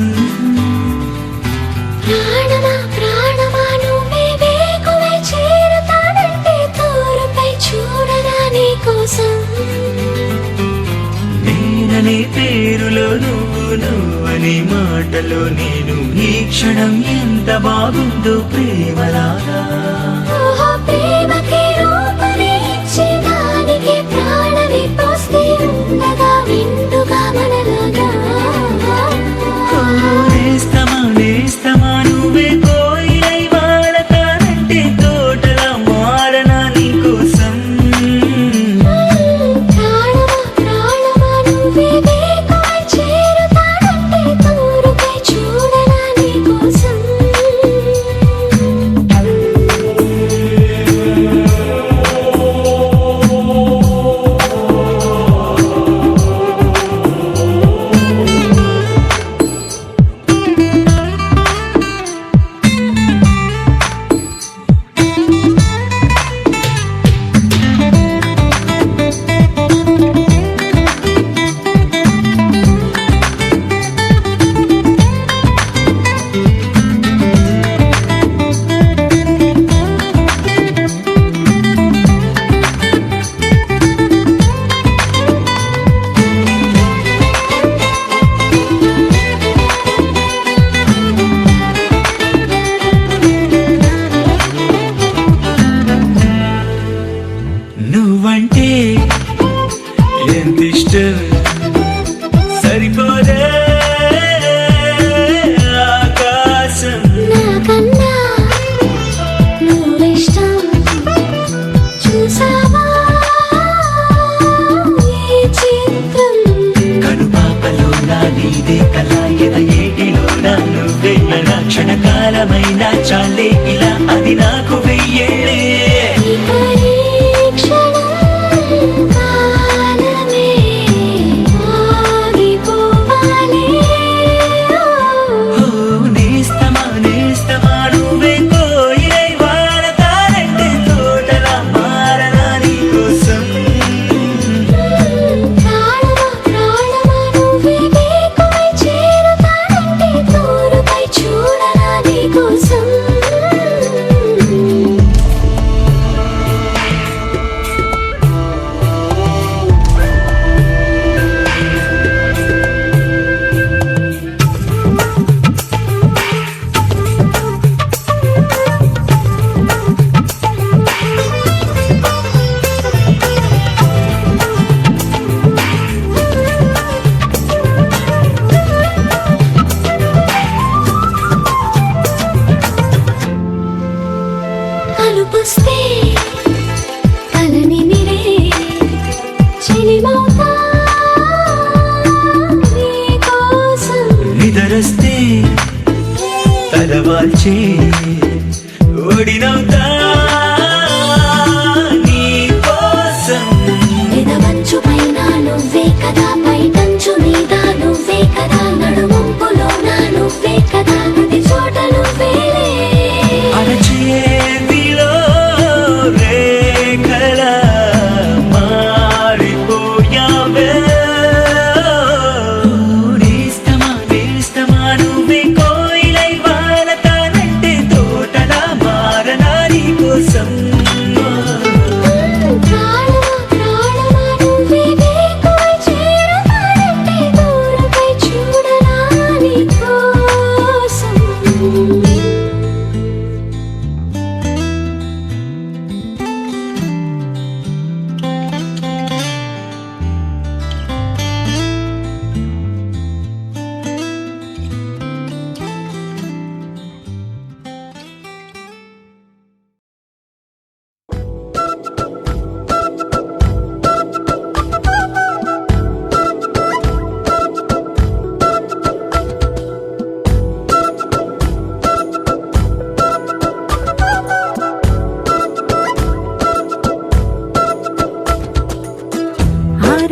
ప్రాణమా ప్రాణమా నువ్వే వేకువై చేరుతానంటే తోరుపై చూడనా నీ కోసం నేననే పేరులో నువ్వనే మాటలో నేను ఈ క్షణం ఎంత బాగుందో ప్రేమలాగా ఓహో ప్రేమకి రూపని ఇచ్చి దానికి ప్రాణమి పోస్తే ఉండగా విండుగా మనలాగా నేస్తమా నువ్వే కోయిలై వాడతానంటే తోటలా మారనా నీ కోసం ప్రాణమా ప్రాణమా నువ్వే వేకువై చేరుతానంటే తోరుపై చూడనా నీ కోసం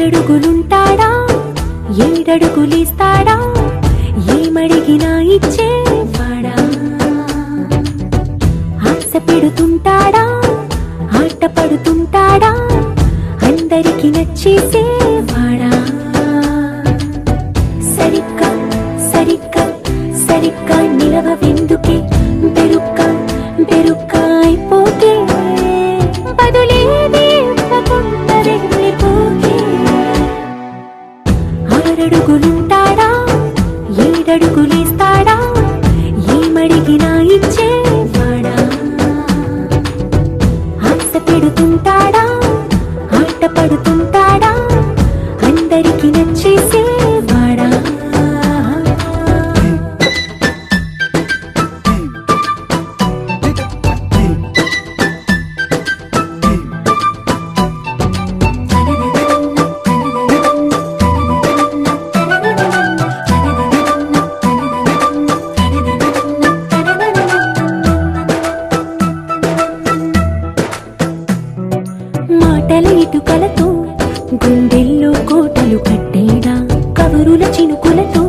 ఆరడుగులుంటాడా ఏడడుగులేస్తాడా ఏమడిగినా ఇచ్చేవాడా ఆశ పెడుతుంటాడా ఆట పడుతుంటాడా అందరికి నచ్చేసేవాడా సరిగ్గా సరిగ్గా సరిగ్గా నిలవెందుకే బెరుక్క బెరుక్క అయిపోతే బదులేది ఇవ్వకుండా వెళ్ళిపోతే ఆరడుగులుంటాడా ఏడడుగులేస్తాడా ఏమడిగినా ఇచ్చేవాడా ఆశ పెడుతుంటాడా ఆట పడుతుంటాడా అందరికి నచ్చేసేవాడా మాటల ఇటుకలతో గుండెల్లో కోటలు కట్టేడా కబురుల చినుకులతో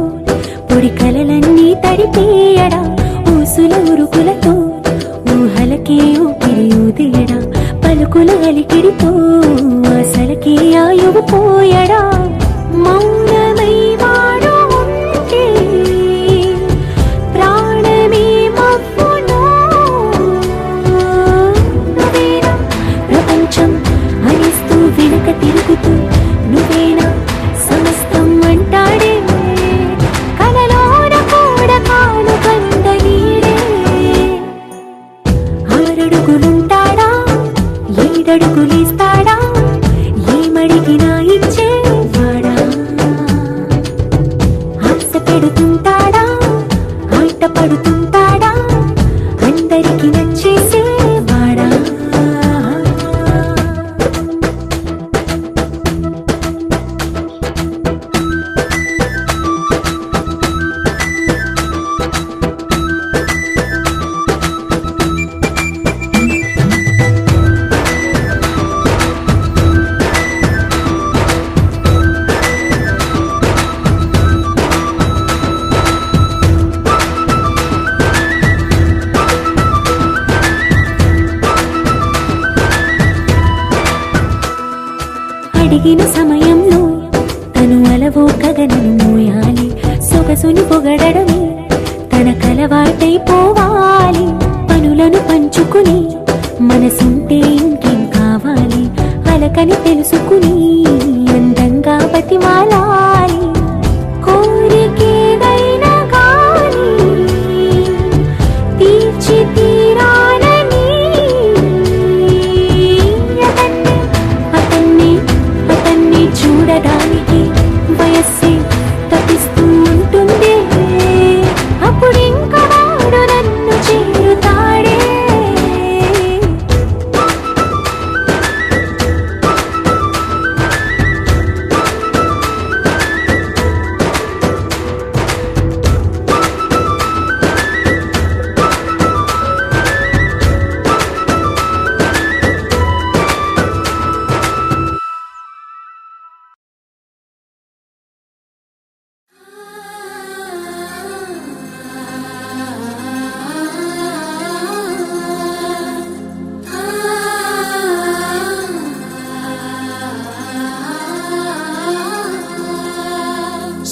పొడి కలలన్నీ తడిపేయడా ఊసుల ఉరుకులతో ఊహలకే ఊపిరి ఊదేయడా పలుకుల అలికిడితో అసలకే ఆయువు పోయడా మౌనమై వాడు ఉంటే ప్రాణమే మబ్బునో నువ్వేనా ప్రపంచం అనిస్తూ వెనుక తిరుగుతూ నువ్వేనా సమస్తం అంటాడే కలలోన కూడా కాను కంద నీడే ఆరడుగులుంటాడా ఏడడుగులేస్తాడా ఏమడిగినా ఇచ్చేవాడా ఆశ పెడుతుంటాడా ఆట పడుతుంటాడా అందరికి నచ్చేసేవాడా అడిగిన సమయంలో తను అలవో గగనను మోయాలి సొగసుని పొగడమే తన కలవాటైపోవాలి పనులను పంచుకుని మనసుంటే ఇంకేం కావాలి అలకని తెలుసుకుని అందంగా బతిమాలాలి కోరికేదైనా గాని తీర్చి తీరాలని అతన్ని చూడడానికి వయస్సే తప్పిస్తూ ఉంటుంది అప్పుడింకా వాడు నన్ను చేరుతాడే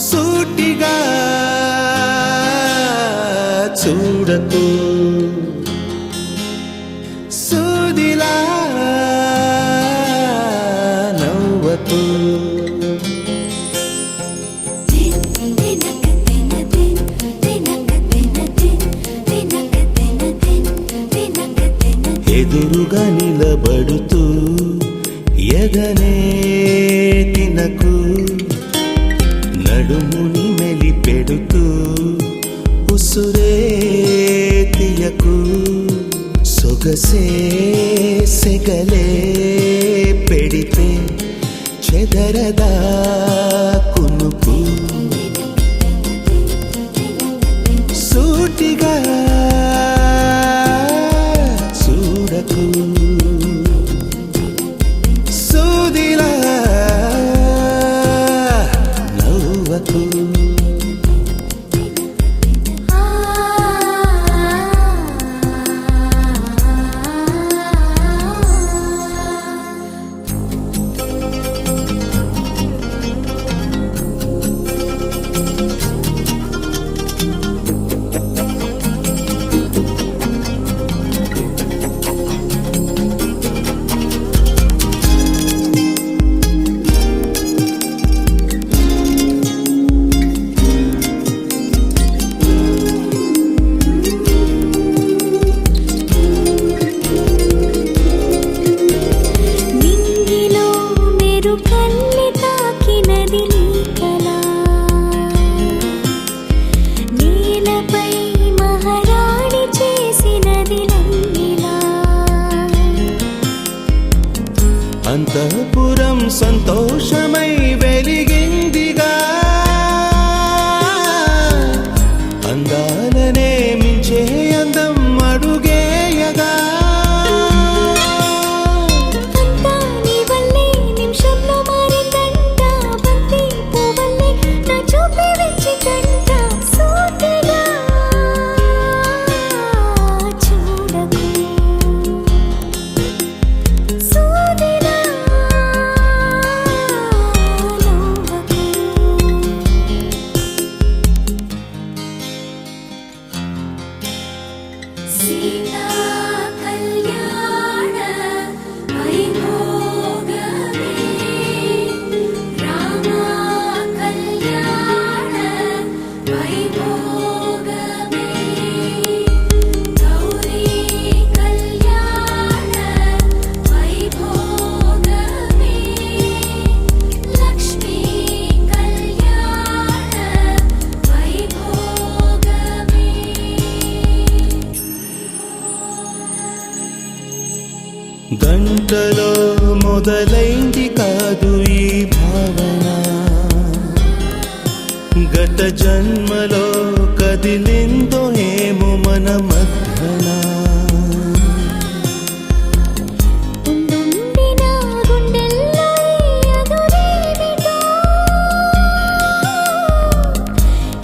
సూటిగా చూడకు సూదిలా నవ్వకు ఎదురుగా నిలబడుతూ ఎగనే తినకు నడుముని మెలిపెడుతూ ఉసురే తీయకు సొగసే సెగలే పెడితే చెదరదా కునుకు సూటిగా చూడకు సూదిలా అంతఃపురం సంతోషమై వెలిగిందిగా అందాలనే మించే అందం అడుగేయగా అంతా నీ వల్లే నిమిషంలో మారిందంట బంతి పువ్వల్లే నా చూపే వెచ్చికంట సూటిగా చూడకు సూదిలా నవ్వకు సీతా కళ్యాణ వైభోగమే రామ కళ్యాణ వైభోగమే గౌరీ కళ్యాణ వైభోగమే లక్ష్మీ కళ్యాణ వైభోగమే గంటలో మొదలైంది కాదు ఈ భావన గత జన్మలో కదిలిందో ఏమో మన మధ్యన ఉండుండి నా గుండెల్లో ఈ అదురేమిటో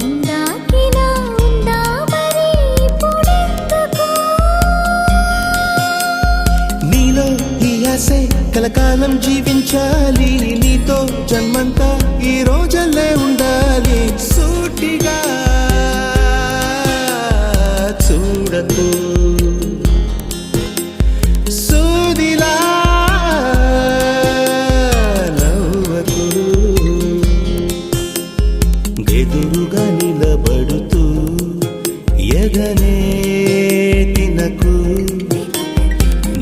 ఇందాకిలా ఉందా మరి ఇప్పుడెందుకో నీలో ఈ ఆశే కలకాలం జీవించాలి నీతో జన్మంతా ఈ రోజల్లే ఉండాలి సూటిగా చూడకు సూదిలా నవ్వకు ఎదురుగా నిలబడుతూ ఎగనే తినకు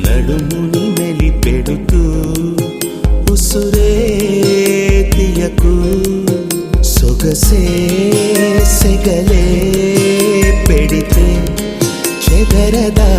నడుముని మెలిపెడుతూ ఉసురే తీయకు సొగసే సెగలే పెడితే చెదరదా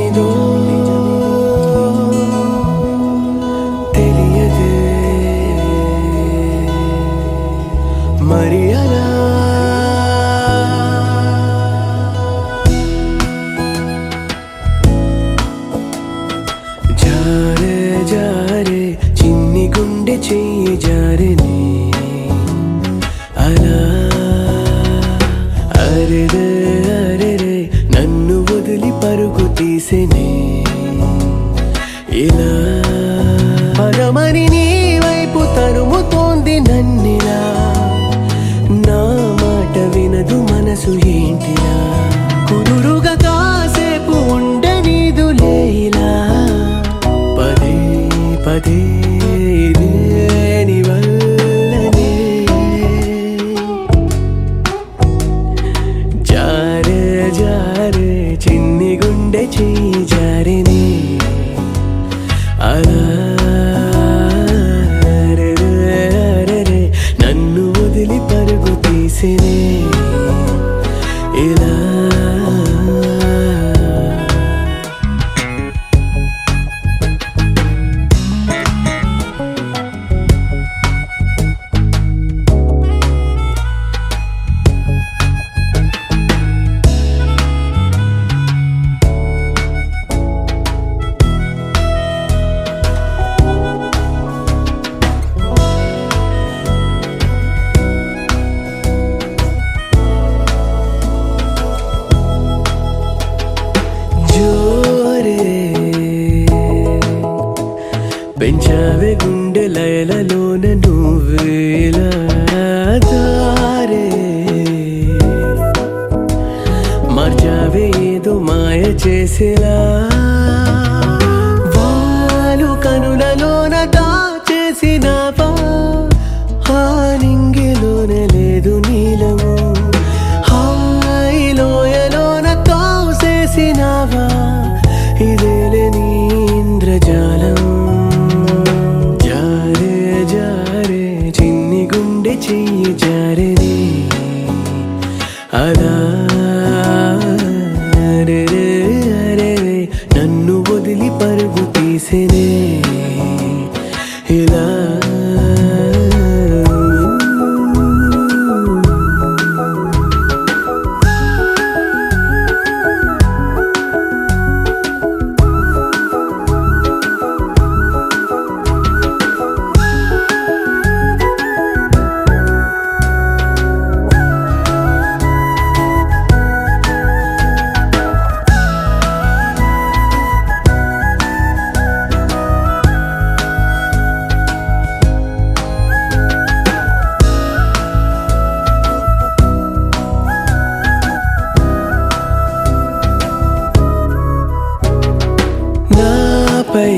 నిజమేదో తెలియదే మరి అలా జారే జారే చిన్ని గుండె చెయ్యి జారెనే అలా అరెరే అరెరే నన్ను వదిలి పరుగు తీసెనే ఇలా పరమని నీ వైపు తరుముతోంది నన్నిలా నా మాట వినదు మనసు ఏంటిలా కుదురుగా కాసేపు ఉండనీదులే ఇలా పదే పదే ఇదే నీ వల్లనే జారే జారే చిన్ని గుండె చెయ్యి జారినే అలా అరెరే అరెరే నన్ను వదిలి పరుగు తీసినే ఇలా జోరే పెంచావే గుండె లయలలోన నువ్వేలా దారే మార్చావే ఏదో మాయ చేసేలా వాలు కనులలోన దాచేసినావా ఆ నింగిలోన లేదు నీలము హాయిలోయలోన తోసేసినావా ఇదేలే నీ ఇంద్రజాలం జారే జారే చిన్ని గుండె చెయ్యి జారెనే అలా అరెరే అరెరే నన్ను వదిలి పరుగు తీసెనే ఇలా నాపై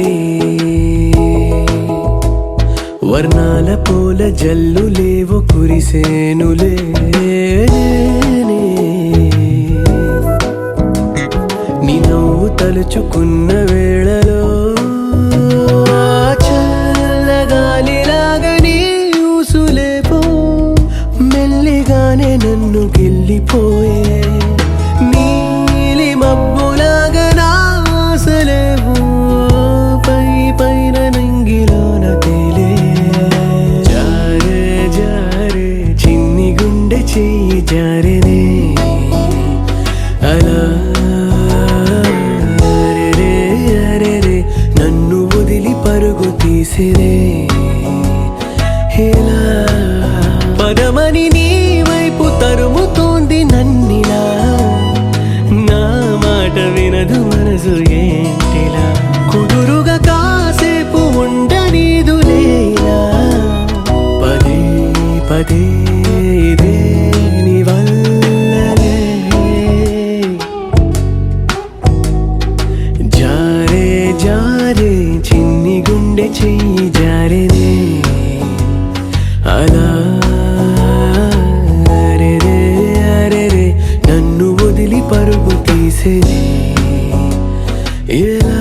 వర్ణాల పూల జల్లు లేవో కురిసేనులే నీ నవ్వు తలుచుకున్న వేళలో చల్లగాలిలాగా నీ ఊసులేపో మెల్లిగానే నన్ను గిల్లిపోయే నీలి మబ్బులాగా నా ఆశలేవో పై పైన నంగిలోన తేలే జారే జారే చిన్ని గుండె చెయ్యి జారెనే అలా అరెరే అరెరే నన్ను వదిలి పరుగు తీసినే ఇలా పదమని నీ వైపు తరుముతోంది నన్నిలా నా మాట వినదు మనసు ఏంటిలా కుదురుగా కాసేపు ఉండనీదులేలా పదే పదే ఇదే నీ వల్లనే జారే జారే చిన్ని గుండె చెయ్యి జారెనే అలా అరెరే అరెరే నన్ను వదిలి పరుగు తీసేనే ఇలా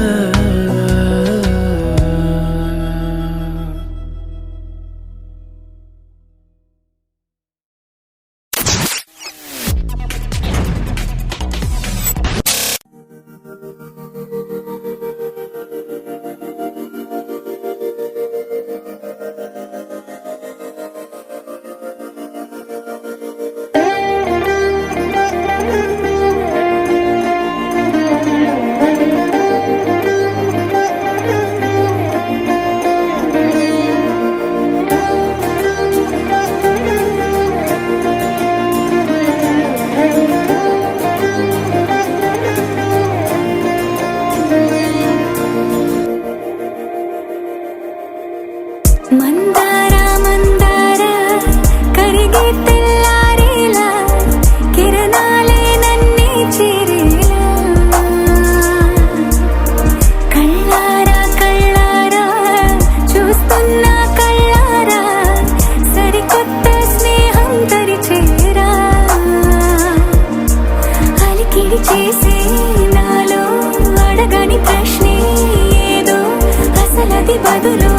ఏది బదులో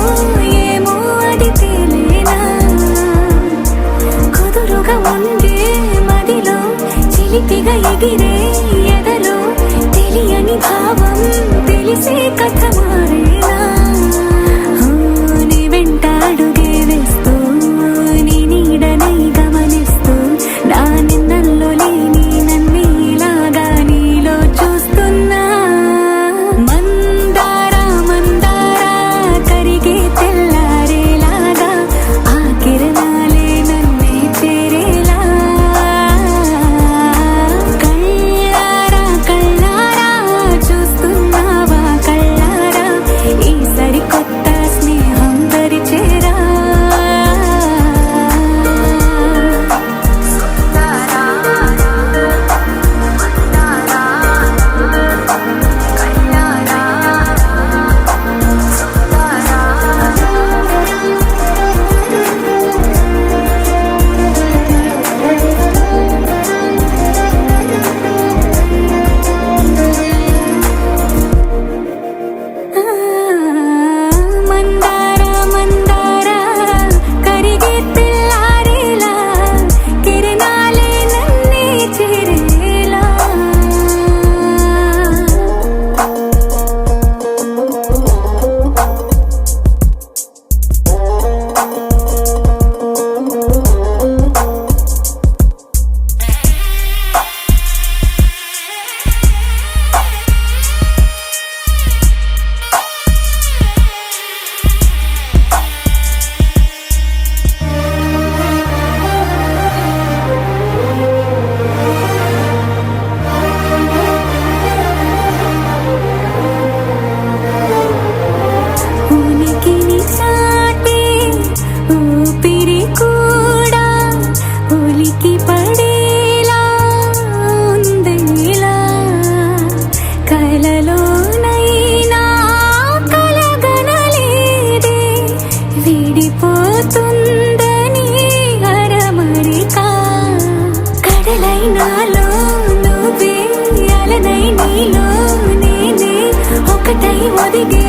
ఏమో అది తేలేనా కుదురుగా ఉండే మదిలో చిలిపిగా ఎగిరే ఎదలో తెలియని భావం తెలిసే కథ మారేనా నీ వెంట అడుగే వేస్తూ నీ నీడనై గమనిస్తూ నా నిన్నల్లో లేని నన్నే ఇలాగా నీలో చూస్తున్నా మందారా మందారా కరిగే తెల్లారేలాగా ఆ కిరణాలే నన్నే చేరేలా కళ్ళారా కళ్ళారా చూస్తున్నావా కళ్ళారా ఈ సరికొత్త స్నేహం పరిచేరా మందారా మందారా కరిగే తెల్లారేలా కిరణాలే నన్నే చేరేలా ఉనికిని చాటే ఊపిరి కూడా ఉలికి పడేలా ఉందేలా కలలోనైనా కలగనలేదే విడిపోతుందని అరమరిక కడలైనాలో నువ్వే అలనై నీలో నేనే ఒకటై ఒదిగే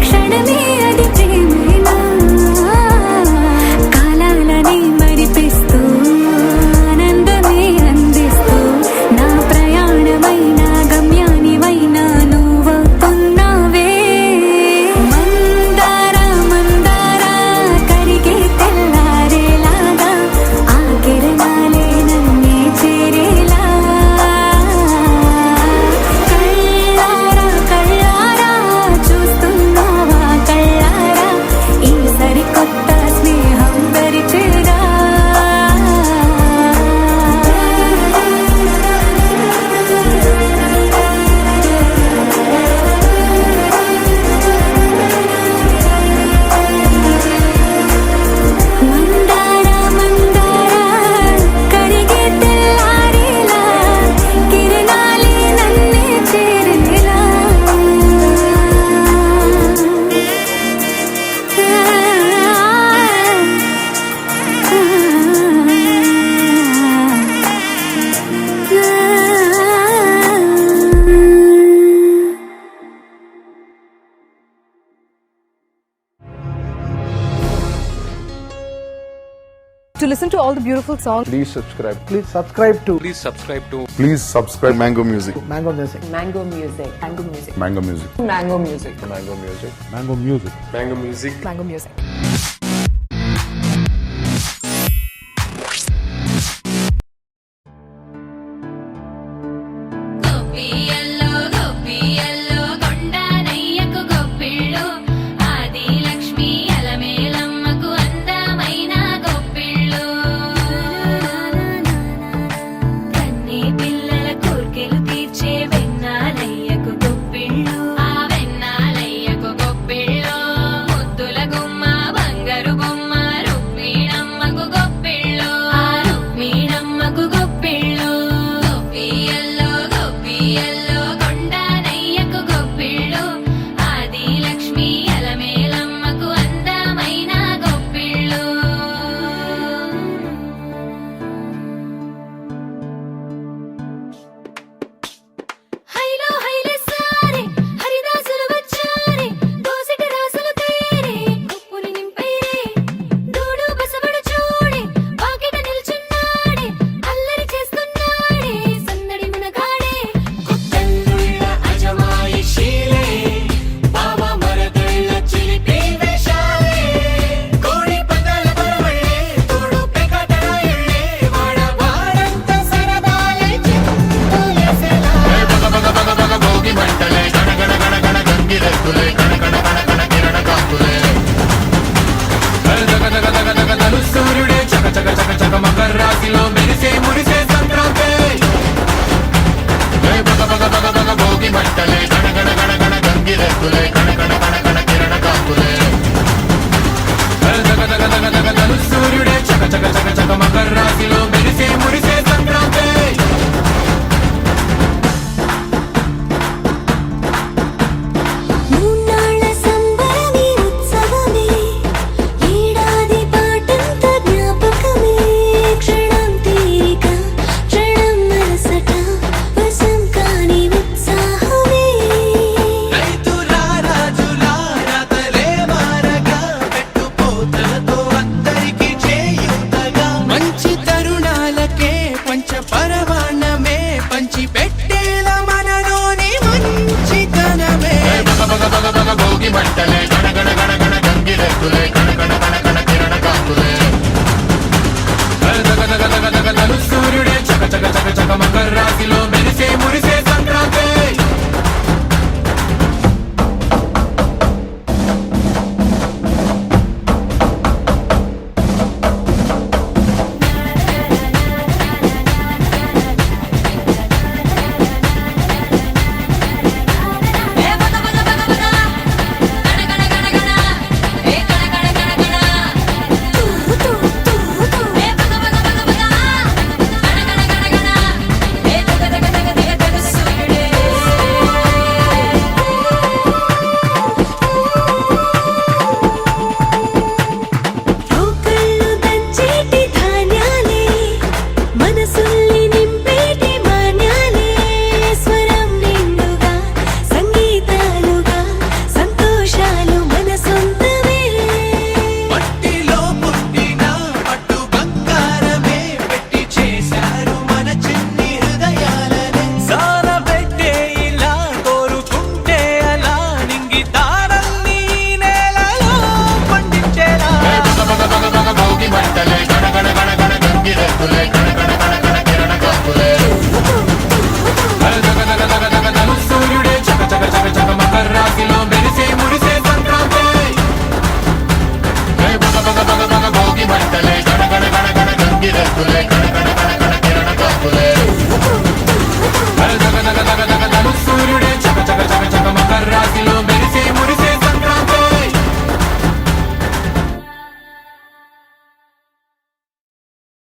క్షణమే అది ప్రేమేనా కాలాలని మరిపిస్తూ ఆనందమే అందిస్తూ నా ప్రయాణమైన గమ్యానివైనా నువ్వవుతున్నావే మందారా మందారా కరిగే తెల్లారేలాగా ఆ కిరణాలే నన్నే చేరేలా కళ్ళారా కళ్ళారా చూస్తున్నావా కళ్ళారా ఈ సరికొత్త స్నేహం పరిచేరా మందారా మందారా కరిగే తెల్లారేలా కిరణాలే నన్నే చేరేలా To listen to all the beautiful songs, Please subscribe. Please subscribe to Please subscribe Mango Music. Mango Music. Mango Music, Mango Music, Mango Music. Mango Music, Mango Music. Mango Music. Mango Music. Mango Music.